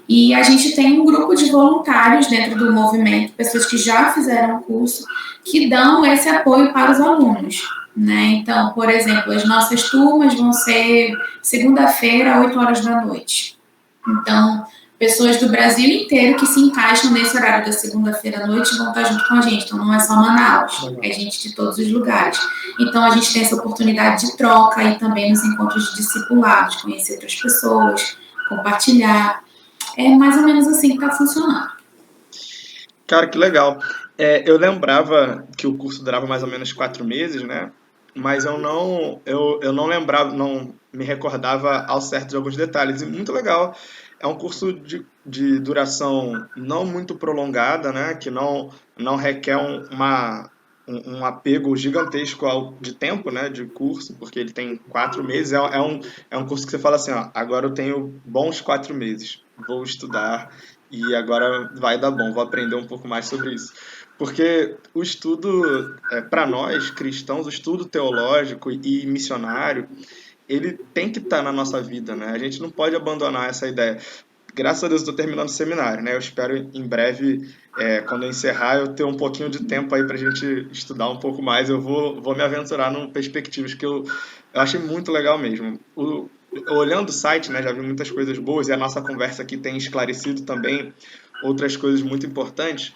E a gente tem um grupo de voluntários dentro do movimento, pessoas que já fizeram o curso, que dão esse apoio para os alunos, né? Então, por exemplo, as nossas turmas vão ser segunda-feira, 8 horas da noite. Então, pessoas do Brasil inteiro que se encaixam nesse horário da segunda-feira à noite vão estar junto com a gente. Então, não é só Manaus, é gente de todos os lugares. Então, a gente tem essa oportunidade de troca e também nos encontros de discipulado, de conhecer outras pessoas, compartilhar. É mais ou menos assim que está funcionando. Cara, que legal. Eu lembrava que o curso durava mais ou menos 4 meses, né? Mas eu não lembrava, não me recordava ao certo de alguns detalhes. E muito legal. É um curso de duração não muito prolongada, né? Que não requer um apego gigantesco de tempo, né? De curso, porque ele tem 4 meses. É um curso que você fala assim, ó, agora eu tenho bons 4 meses. Vou estudar e agora vai dar bom, vou aprender um pouco mais sobre isso. Porque o estudo, para nós cristãos, o estudo teológico e missionário, ele tem que estar na nossa vida, né? A gente não pode abandonar essa ideia. Graças a Deus eu estou terminando o seminário, né? Eu espero em breve, quando eu encerrar, eu ter um pouquinho de tempo aí para a gente estudar um pouco mais. Eu vou me aventurar num perspectivas que eu achei muito legal mesmo. Olhando o site, né, já vi muitas coisas boas e a nossa conversa aqui tem esclarecido também outras coisas muito importantes.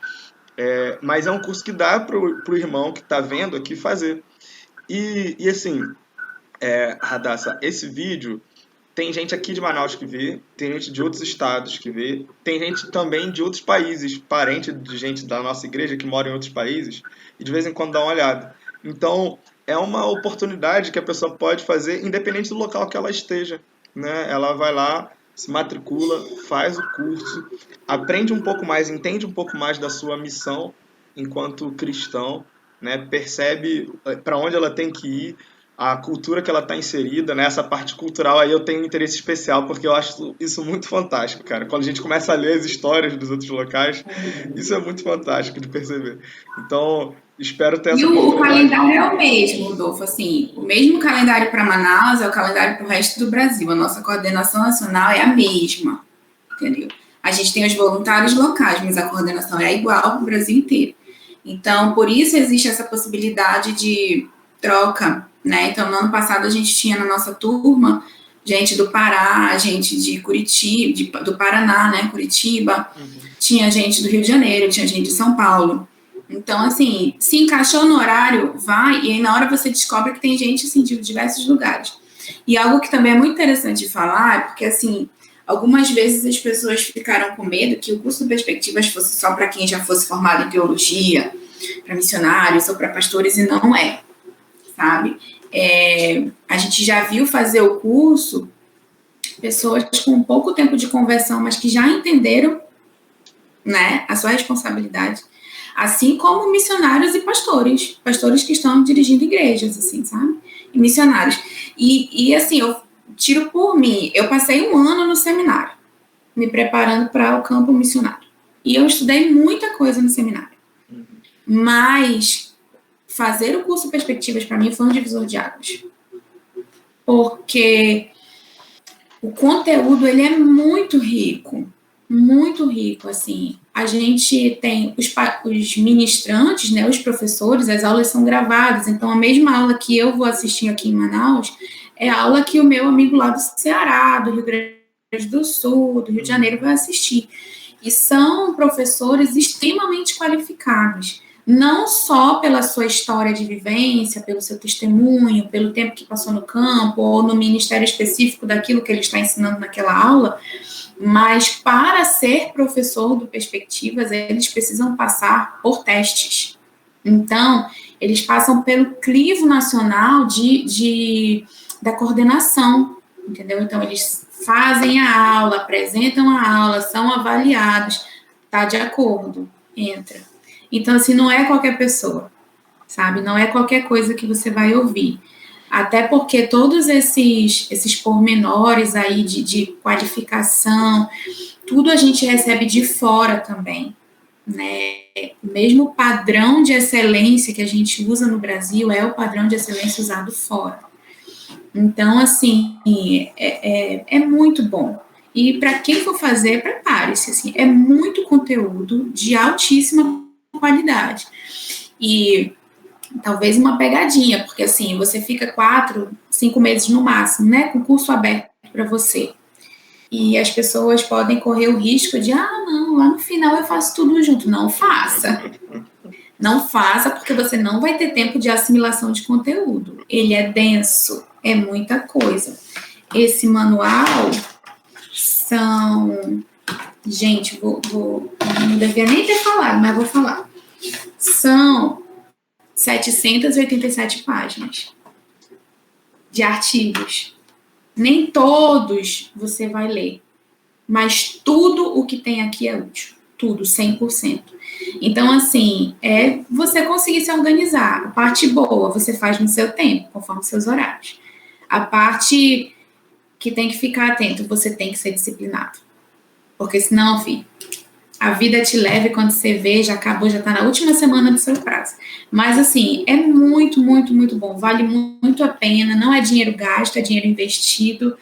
Mas é um curso que dá para o irmão que está vendo aqui fazer. E assim, Radassa, esse vídeo tem gente aqui de Manaus que vê, tem gente de outros estados que vê, tem gente também de outros países, parente de gente da nossa igreja que mora em outros países, e de vez em quando dá uma olhada. Então, é uma oportunidade que a pessoa pode fazer independente do local que ela esteja, né? Ela vai lá, se matricula, faz o curso, aprende um pouco mais, entende um pouco mais da sua missão enquanto cristão, né? Percebe para onde ela tem que ir, a cultura que ela está inserida, né? Essa parte cultural aí eu tenho um interesse especial, porque eu acho isso muito fantástico, cara. Quando a gente começa a ler as histórias dos outros locais, isso é muito fantástico de perceber. Então, espero ter essa oportunidade. E o calendário é o mesmo, Rodolfo, assim, o mesmo calendário para Manaus é o calendário para o resto do Brasil. A nossa coordenação nacional é a mesma, entendeu? A gente tem os voluntários locais, mas a coordenação é igual para o Brasil inteiro. Então, por isso existe essa possibilidade de troca, né? Então, no ano passado a gente tinha na nossa turma gente do Pará, gente de Curitiba, do Paraná, né? Curitiba, tinha gente do Rio de Janeiro, tinha gente de São Paulo. Então, assim, se encaixou no horário, vai, e aí na hora você descobre que tem gente, assim, de diversos lugares. E algo que também é muito interessante de falar, é porque, assim, algumas vezes as pessoas ficaram com medo que o curso de Perspectivas fosse só para quem já fosse formado em teologia, para missionários ou para pastores, e não é, sabe? A gente já viu fazer o curso pessoas com pouco tempo de conversão, mas que já entenderam, né, a sua responsabilidade, assim como missionários e pastores que estão dirigindo igrejas, assim, sabe? E missionários. E assim, eu tiro por mim, eu passei um ano no seminário, me preparando para o campo missionário. E eu estudei muita coisa no seminário. Mas fazer o curso Perspectivas, para mim, foi um divisor de águas. Porque o conteúdo, ele é muito rico, assim. A gente tem os ministrantes, né, os professores, as aulas são gravadas, então a mesma aula que eu vou assistir aqui em Manaus é a aula que o meu amigo lá do Ceará, do Rio Grande do Sul, do Rio de Janeiro vai assistir. E são professores extremamente qualificados, não só pela sua história de vivência, pelo seu testemunho, pelo tempo que passou no campo, ou no ministério específico daquilo que ele está ensinando naquela aula, mas para ser professor do Perspectivas, eles precisam passar por testes. Então, eles passam pelo crivo nacional da coordenação, entendeu? Então, eles fazem a aula, apresentam a aula, são avaliados, tá de acordo, entra. Então, assim, não é qualquer pessoa, sabe? Não é qualquer coisa que você vai ouvir. Até porque todos esses pormenores aí de qualificação, tudo a gente recebe de fora também, né? O mesmo padrão de excelência que a gente usa no Brasil é o padrão de excelência usado fora. Então, assim, é muito bom. E para quem for fazer, prepare-se, assim, é muito conteúdo de altíssima qualidade. E talvez uma pegadinha, porque assim, você fica 4, 5 meses no máximo, né, com curso aberto para você. E as pessoas podem correr o risco de, não, lá no final eu faço tudo junto. Não faça. Não faça, porque você não vai ter tempo de assimilação de conteúdo. Ele é denso, é muita coisa. Esse manual são... Gente, não devia nem ter falado, mas vou falar. São 787 páginas de artigos. Nem todos você vai ler, mas tudo o que tem aqui é útil. Tudo, 100%. Então, assim, você conseguir se organizar. A parte boa você faz no seu tempo, conforme os seus horários. A parte que tem que ficar atento, você tem que ser disciplinado. Porque senão, filho, a vida te leva e quando você vê, já acabou, já está na última semana do seu prazo. Mas, assim, é muito, muito, muito bom. Vale muito a pena. Não é dinheiro gasto, é dinheiro investido.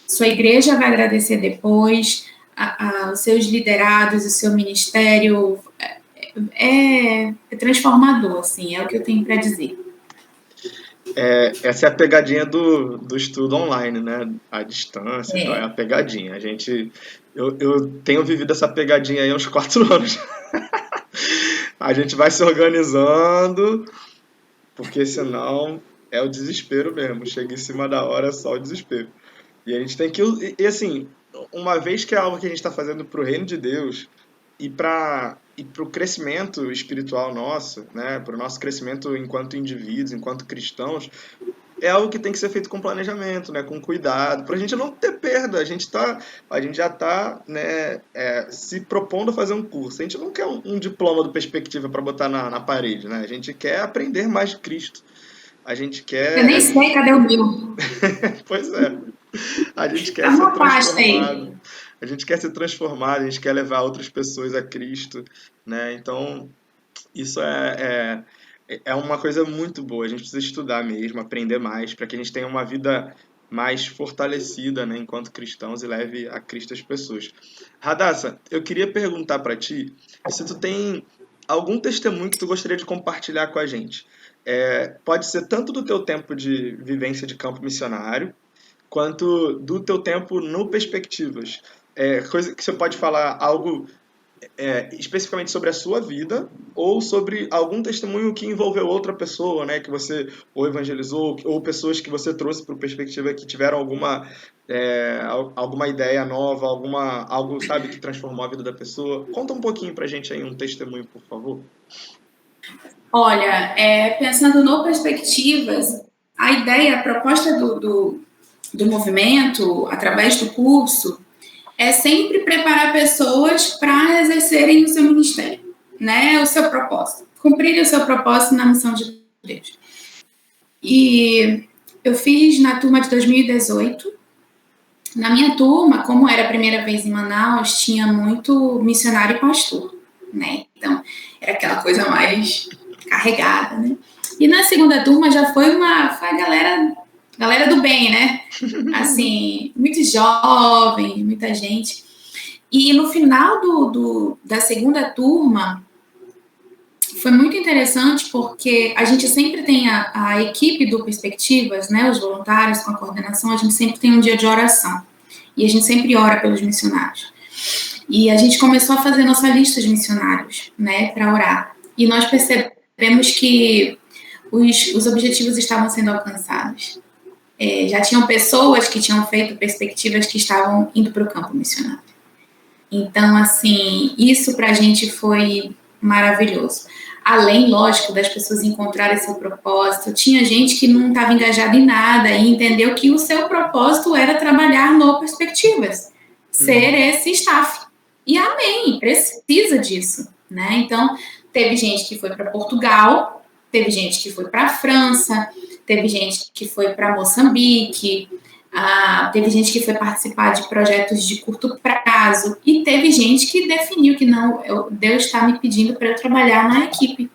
Sua igreja vai agradecer depois. Os seus liderados, o seu ministério. É transformador, assim, é o que eu tenho para dizer. Essa é a pegadinha do estudo online, né? A distância, então é a pegadinha. Eu tenho vivido essa pegadinha aí há uns 4 anos. A gente vai se organizando, porque senão é o desespero mesmo. Chega em cima da hora, é só o desespero. E a gente tem que... E assim, uma vez que é algo que a gente está fazendo para o reino de Deus e para o crescimento espiritual nosso, né? Para o nosso crescimento enquanto indivíduos, enquanto cristãos, é algo que tem que ser feito com planejamento, né? Com cuidado, para a gente não ter perda. A gente já está, né, se propondo a fazer um curso. A gente não quer um diploma do Perspectiva para botar na parede, né? A gente quer aprender mais de Cristo. A gente quer... Eu nem sei cadê o meu. Pois é. A gente quer ser transformado. A gente quer ser transformado, a gente quer levar outras pessoas a Cristo, né? Então, isso é uma coisa muito boa. A gente precisa estudar mesmo, aprender mais, para que a gente tenha uma vida mais fortalecida, né, enquanto cristãos e leve a Cristo as pessoas. Radassa, eu queria perguntar para ti se tu tem algum testemunho que tu gostaria de compartilhar com a gente. Pode ser tanto do teu tempo de vivência de campo missionário, quanto do teu tempo no Perspectivas. Coisa que você pode falar algo especificamente sobre a sua vida ou sobre algum testemunho que envolveu outra pessoa, né, que você ou evangelizou, ou pessoas que você trouxe para o Perspectiva que tiveram alguma ideia nova, algo, sabe, que transformou a vida da pessoa. Conta um pouquinho pra gente aí um testemunho, por favor. Olha, pensando no Perspectivas, a ideia, a proposta do movimento, através do curso, é sempre preparar pessoas para exercerem o seu ministério, né? O seu propósito, cumprir o seu propósito na missão de Deus. E eu fiz na turma de 2018. Na minha turma, como era a primeira vez em Manaus, tinha muito missionário e pastor, né? Então, era aquela coisa mais carregada, né? E na segunda turma já foi a galera do bem, né? Assim, muito jovem, muita gente. E no final da segunda turma, foi muito interessante porque a gente sempre tem a equipe do Perspectivas, né, os voluntários com a coordenação, a gente sempre tem um dia de oração. E a gente sempre ora pelos missionários. E a gente começou a fazer nossa lista de missionários, né, para orar. E nós percebemos que os objetivos estavam sendo alcançados. Já tinham pessoas que tinham feito Perspectivas que estavam indo para o campo missionário. Então, assim, isso para a gente foi maravilhoso. Além, lógico, das pessoas encontrarem seu propósito, tinha gente que não estava engajada em nada e entendeu que o seu propósito era trabalhar no Perspectivas, ser esse staff. E amém, precisa disso, né? Então, teve gente que foi para Portugal, teve gente que foi para a França, teve gente que foi para Moçambique, teve gente que foi participar de projetos de curto prazo e teve gente que definiu que não, Deus está me pedindo para eu trabalhar na equipe,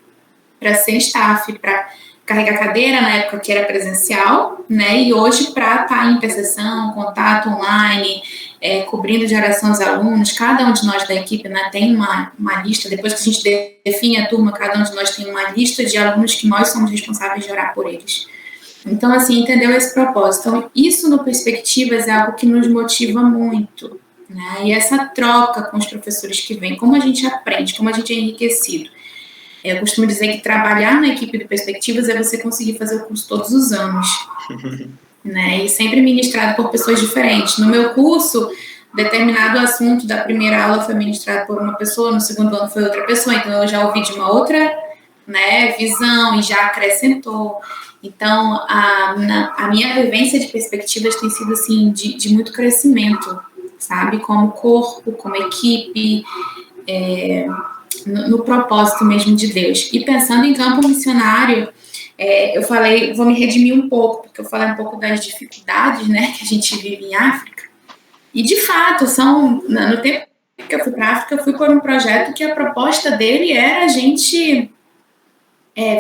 para ser staff, para carregar cadeira na época que era presencial, né? E hoje para estar em intercessão, contato online, cobrindo de oração os alunos. Cada um de nós da equipe, né, tem uma lista. Depois que a gente define a turma, cada um de nós tem uma lista de alunos que nós somos responsáveis de orar por eles. Então, assim, entendeu esse propósito. Então, isso no Perspectivas é algo que nos motiva muito, né? E essa troca com os professores que vêm, como a gente aprende, como a gente é enriquecido. Eu costumo dizer que trabalhar na equipe do Perspectivas é você conseguir fazer o curso todos os anos, né? E sempre ministrado por pessoas diferentes. No meu curso, determinado assunto da primeira aula foi ministrado por uma pessoa, no segundo ano foi outra pessoa, então eu já ouvi de uma outra, né, visão e já acrescentou. Então, a minha vivência de Perspectivas tem sido, assim, de muito crescimento, sabe? Como corpo, como equipe, no propósito mesmo de Deus. E pensando em campo missionário, eu falei, vou me redimir um pouco, porque eu falei um pouco das dificuldades, né, que a gente vive em África. E, de fato, no tempo que eu fui para a África, eu fui por um projeto que a proposta dele era a gente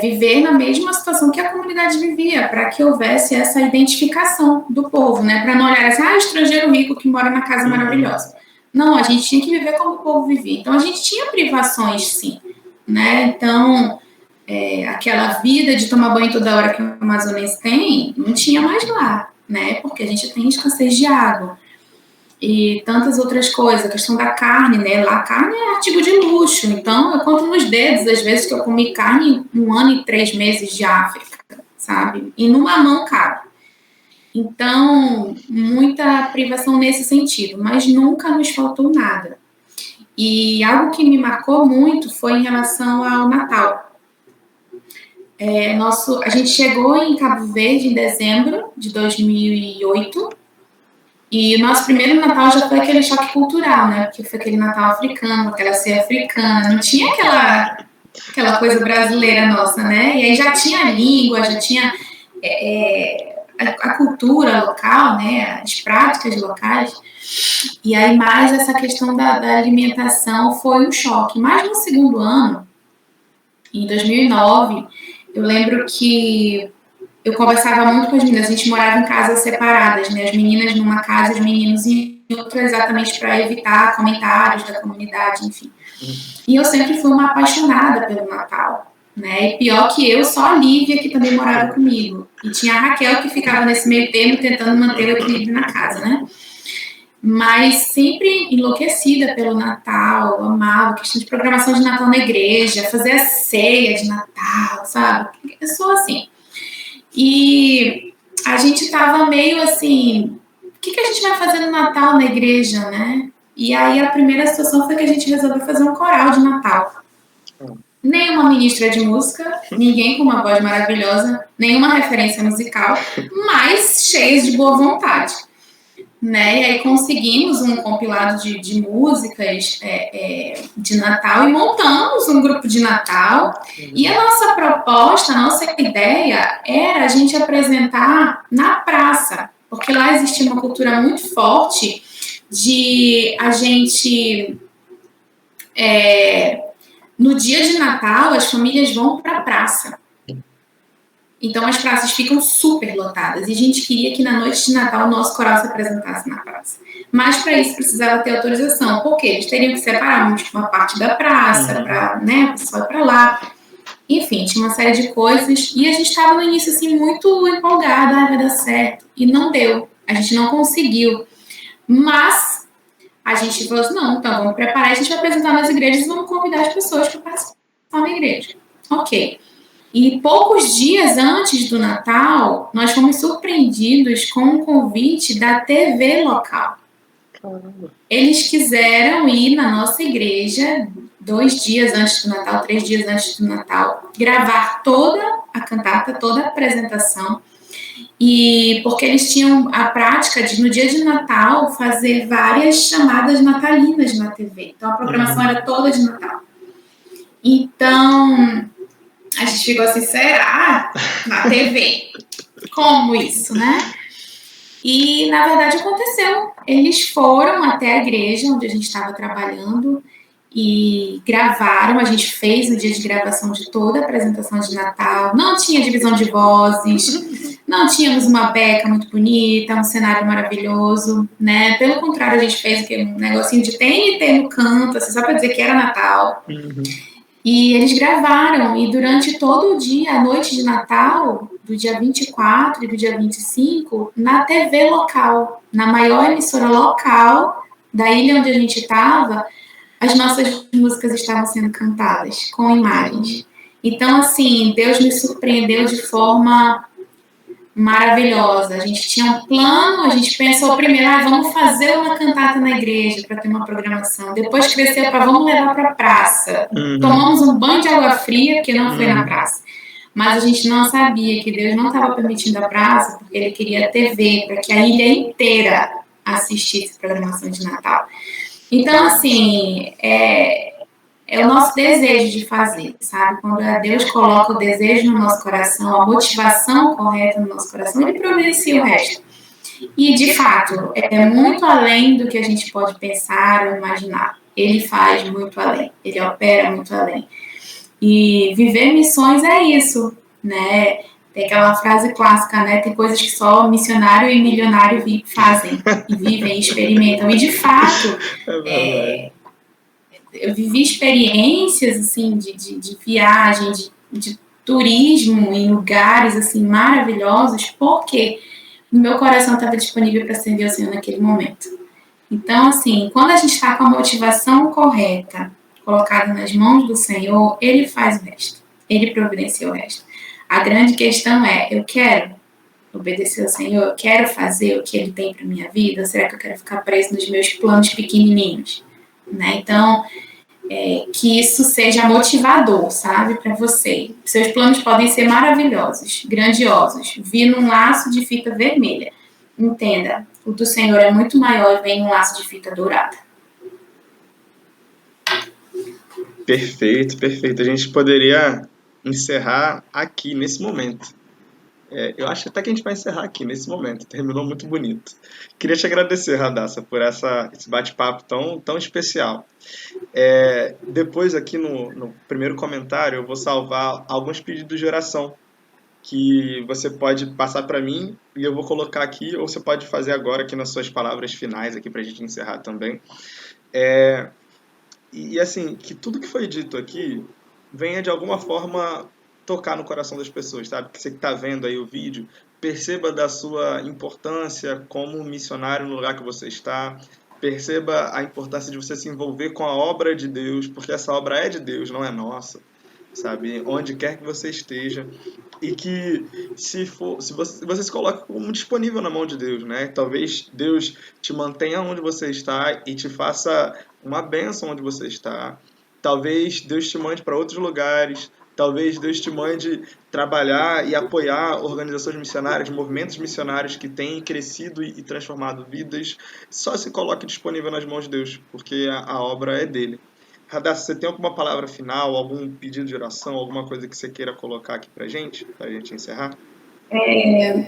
viver na mesma situação que a comunidade vivia, para que houvesse essa identificação do povo, né? Para não olhar assim, estrangeiro rico que mora na casa maravilhosa. Não, a gente tinha que viver como o povo vivia. Então, a gente tinha privações, sim, né? Então, aquela vida de tomar banho toda hora que o amazonense tem, não tinha mais lá, né? Porque a gente tem escassez de água. E tantas outras coisas, a questão da carne, né? Lá a carne é artigo de luxo, então eu conto nos dedos as vezes que eu comi carne 1 ano e 3 meses de África, sabe? E numa mão cabe. Então, muita privação nesse sentido, mas nunca nos faltou nada. E algo que me marcou muito foi em relação ao Natal. A gente chegou em Cabo Verde em dezembro de 2008, e o nosso primeiro Natal já foi aquele choque cultural, né? Porque foi aquele Natal africano, aquela ceia africana, não tinha aquela coisa brasileira nossa, né? E aí já tinha a língua, já tinha a cultura local, né? As práticas locais. E aí mais essa questão da alimentação foi um choque. Mas no segundo ano, em 2009, eu lembro que eu conversava muito com as meninas, a gente morava em casas separadas, né? As meninas numa casa, os meninos em outra, exatamente para evitar comentários da comunidade, enfim. E eu sempre fui uma apaixonada pelo Natal, né? E pior que eu, só a Lívia, que também morava comigo. E tinha a Raquel, que ficava nesse meio termo, tentando manter o equilíbrio na casa, né? mas sempre enlouquecida pelo Natal, amava questão de programação de Natal na igreja, fazer a ceia de Natal, sabe? Eu sou assim. E a gente tava meio assim, o que a gente vai fazer no Natal na igreja, né? E aí a primeira situação foi que a gente resolveu fazer um coral de Natal. Nenhuma ministra de música, ninguém com uma voz maravilhosa, nenhuma referência musical, mas cheios de boa vontade. Né? E aí conseguimos um compilado de músicas de Natal e montamos um grupo de Natal. E a nossa proposta, a nossa ideia era a gente apresentar na praça, porque lá existia uma cultura muito forte de a gente... no dia de Natal, as famílias vão para a praça. Então, as praças ficam super lotadas. E a gente queria que na noite de Natal o nosso coral se apresentasse na praça. Mas, para isso, precisava ter autorização. Porque eles teriam que separar uma parte da praça, para o pessoal ir para lá. Enfim, tinha uma série de coisas. E a gente estava no início, assim, muito empolgada. Vai dar certo. E não deu. A gente não conseguiu. Mas a gente falou assim, não, então vamos preparar. A gente vai apresentar nas igrejas e vamos convidar as pessoas para participar na igreja. Ok. E poucos dias antes do Natal, nós fomos surpreendidos com um convite da TV local. Eles quiseram ir na nossa igreja 2 dias antes do Natal, 3 dias antes do Natal, gravar toda a cantata, toda a apresentação. E porque eles tinham a prática de, no dia de Natal, fazer várias chamadas natalinas na TV. Então, a programação era toda de Natal. Então... a gente ficou assim, será? Na TV. Como isso, né? E, na verdade, aconteceu. Eles foram até a igreja onde a gente estava trabalhando e gravaram. A gente fez o dia de gravação de toda a apresentação de Natal. Não tinha divisão de vozes, não tínhamos uma beca muito bonita, um cenário maravilhoso, né? Pelo contrário, a gente fez um negocinho de TNT no canto, assim, só para dizer que era Natal. E eles gravaram, e durante todo o dia, a noite de Natal, do dia 24 e do dia 25, na TV local, na maior emissora local da ilha onde a gente estava, as nossas músicas estavam sendo cantadas, com imagens. Então, assim, Deus me surpreendeu de forma maravilhosa. A gente tinha um plano, a gente pensou primeiro, vamos fazer uma cantata na igreja para ter uma programação. Depois cresceu para vamos levar para a praça. Tomamos um banho de água fria, porque não foi na praça. Mas a gente não sabia que Deus não estava permitindo a praça, porque Ele queria a TV, para que a ilha inteira assistisse a programação de Natal. Então, assim, é o nosso desejo de fazer, sabe? Quando Deus coloca o desejo no nosso coração, a motivação correta no nosso coração, Ele providencia o resto. E, de fato, é muito além do que a gente pode pensar ou imaginar. Ele faz muito além, Ele opera muito além. E viver missões é isso, né? Tem aquela frase clássica, né? Tem coisas que só missionário e milionário fazem, e vivem, e experimentam. E, de fato, eu vivi experiências, assim, de viagem, de turismo em lugares, assim, maravilhosos, porque o meu coração estava disponível para servir ao Senhor naquele momento. Então, assim, quando a gente está com a motivação correta, colocada nas mãos do Senhor, Ele faz o resto. Ele providencia o resto. A grande questão é, eu quero obedecer ao Senhor, eu quero fazer o que Ele tem para minha vida, ou será que eu quero ficar preso nos meus planos pequenininhos? Né? Então, que isso seja motivador, sabe, para você. Seus planos podem ser maravilhosos, grandiosos, vir num laço de fita vermelha. Entenda, o do Senhor é muito maior e vem num laço de fita dourada. Perfeito, perfeito. A gente poderia encerrar aqui, nesse momento. Eu acho até que a gente vai encerrar aqui, nesse momento. Terminou muito bonito. Queria te agradecer, Radassa, por esse bate-papo tão especial. Depois, aqui no primeiro comentário, eu vou salvar alguns pedidos de oração que você pode passar para mim e eu vou colocar aqui, ou você pode fazer agora aqui nas suas palavras finais, aqui para a gente encerrar também. E assim, que tudo que foi dito aqui venha de alguma forma tocar no coração das pessoas, sabe? Que você que está vendo aí o vídeo, perceba da sua importância como missionário no lugar que você está, perceba a importância de você se envolver com a obra de Deus, porque essa obra é de Deus, não é nossa, sabe? Onde quer que você esteja, e que se você se coloque como disponível na mão de Deus, né? Talvez Deus te mantenha onde você está e te faça uma bênção onde você está. Talvez Deus te mande para outros lugares. Talvez Deus te mande trabalhar e apoiar organizações missionárias, movimentos missionários que têm crescido e transformado vidas. Só se coloque disponível nas mãos de Deus, porque a obra é dele. Radassa, você tem alguma palavra final, algum pedido de oração, alguma coisa que você queira colocar aqui pra gente encerrar?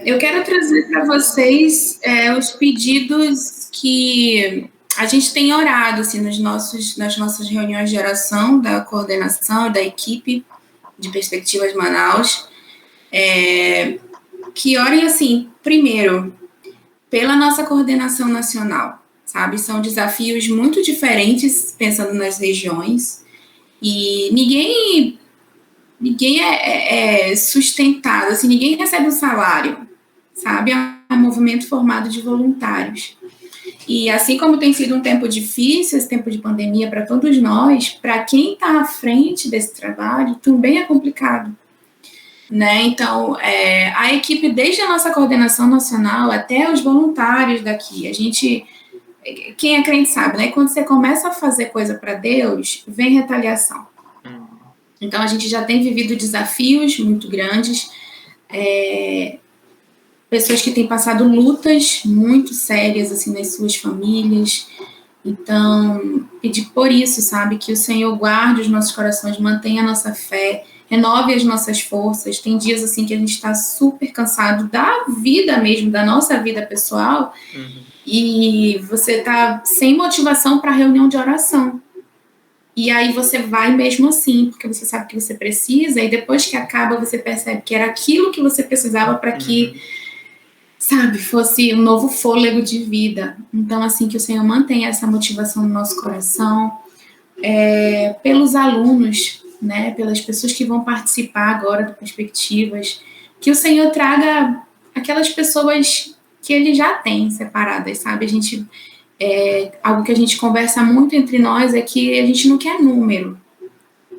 Eu quero trazer para vocês os pedidos que a gente tem orado assim, nas nossas reuniões de oração da coordenação e da equipe de Perspectivas Manaus, que orem assim, primeiro, pela nossa coordenação nacional, sabe? São desafios muito diferentes, pensando nas regiões, e ninguém é sustentado, assim, ninguém recebe um salário, sabe? É um movimento formado de voluntários. E assim como tem sido um tempo difícil, esse tempo de pandemia para todos nós, para quem está à frente desse trabalho, também é complicado. Né? Então, a equipe, desde a nossa coordenação nacional até os voluntários daqui, quem é crente sabe, né? Quando você começa a fazer coisa para Deus, vem retaliação. Então, a gente já tem vivido desafios muito grandes, pessoas que têm passado lutas muito sérias, assim, nas suas famílias. Então, pedir por isso, sabe? Que o Senhor guarde os nossos corações, mantenha a nossa fé, renove as nossas forças. Tem dias, assim, que a gente está super cansado da vida mesmo, da nossa vida pessoal, e você tá sem motivação para a reunião de oração. E aí você vai mesmo assim, porque você sabe que você precisa, e depois que acaba, você percebe que era aquilo que você precisava para que, sabe, fosse um novo fôlego de vida. Então, assim, que o Senhor mantenha essa motivação no nosso coração, pelos alunos, né, pelas pessoas que vão participar agora do Perspectivas, que o Senhor traga aquelas pessoas que Ele já tem separadas, sabe? Algo que a gente conversa muito entre nós é que a gente não quer número,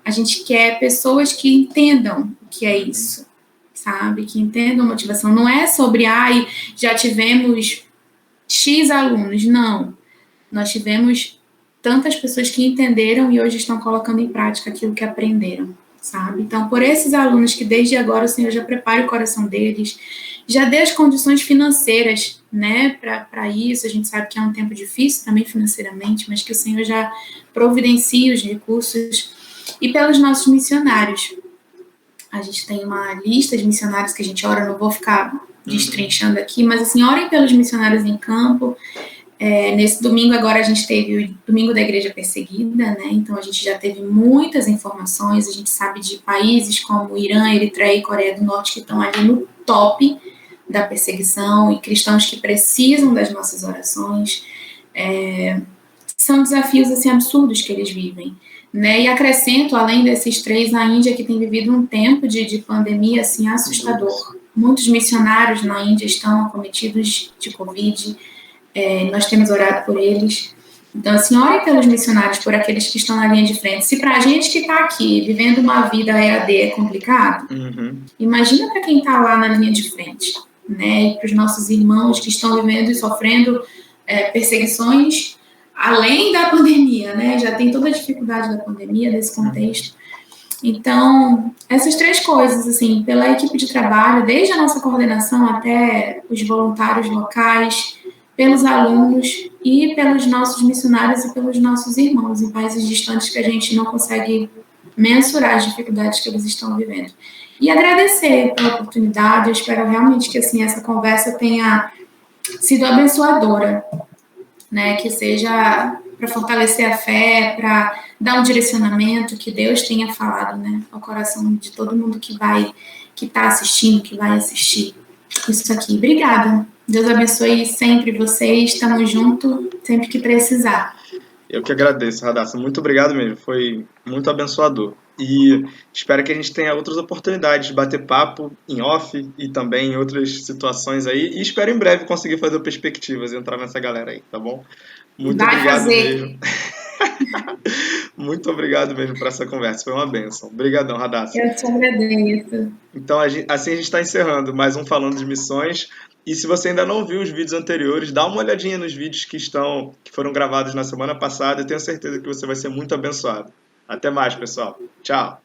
a gente quer pessoas que entendam o que é isso, sabe? Que entendam a motivação. Não é sobre, já tivemos X alunos, não. Nós tivemos tantas pessoas que entenderam e hoje estão colocando em prática aquilo que aprenderam, sabe? Então, por esses alunos que desde agora o Senhor já prepare o coração deles, já dê as condições financeiras, né, para isso. A gente sabe que é um tempo difícil também financeiramente, mas que o Senhor já providencie os recursos. E pelos nossos missionários. A gente tem uma lista de missionários que a gente ora, não vou ficar destrinchando aqui, mas assim, orem pelos missionários em campo. Nesse domingo agora a gente teve o Domingo da Igreja Perseguida, né? Então a gente já teve muitas informações, a gente sabe de países como Irã, Eritreia e Coreia do Norte que estão ali no top da perseguição, e cristãos que precisam das nossas orações. São desafios assim, absurdos que eles vivem, né? E acrescento, além desses três, a Índia, que tem vivido um tempo de pandemia assim, assustador. Muitos missionários na Índia estão acometidos de Covid, nós temos orado por eles. Então, assim, orem pelos missionários, por aqueles que estão na linha de frente. Se para a gente que está aqui, vivendo uma vida EAD é complicado, imagina para quem está lá na linha de frente, né? E para os nossos irmãos que estão vivendo e sofrendo perseguições além da pandemia, né? Já tem toda a dificuldade da pandemia, desse contexto. Então, essas três coisas, assim, pela equipe de trabalho, desde a nossa coordenação até os voluntários locais, pelos alunos e pelos nossos missionários e pelos nossos irmãos em países distantes que a gente não consegue mensurar as dificuldades que eles estão vivendo. E agradecer pela oportunidade. Eu espero realmente que assim, essa conversa tenha sido abençoadora, né? Que seja para fortalecer a fé, para dar um direcionamento, que Deus tenha falado, né, ao coração de todo mundo que está assistindo, que vai assistir isso aqui. Obrigada. Deus abençoe sempre vocês. Estamos juntos sempre que precisar. Eu que agradeço, Radassa. Muito obrigado mesmo. Foi muito abençoador. E espero que a gente tenha outras oportunidades de bater papo em off e também em outras situações aí. E espero em breve conseguir fazer perspectivas e entrar nessa galera aí, tá bom? Muito Vai obrigado mesmo. fazer. Muito obrigado mesmo por essa conversa. Foi uma bênção. Obrigadão, Radassa. Eu te agradeço. Então, assim a gente está encerrando mais um Falando de Missões. E se você ainda não viu os vídeos anteriores, dá uma olhadinha nos vídeos que foram gravados na semana passada. Eu tenho certeza que você vai ser muito abençoado. Até mais, pessoal. Tchau.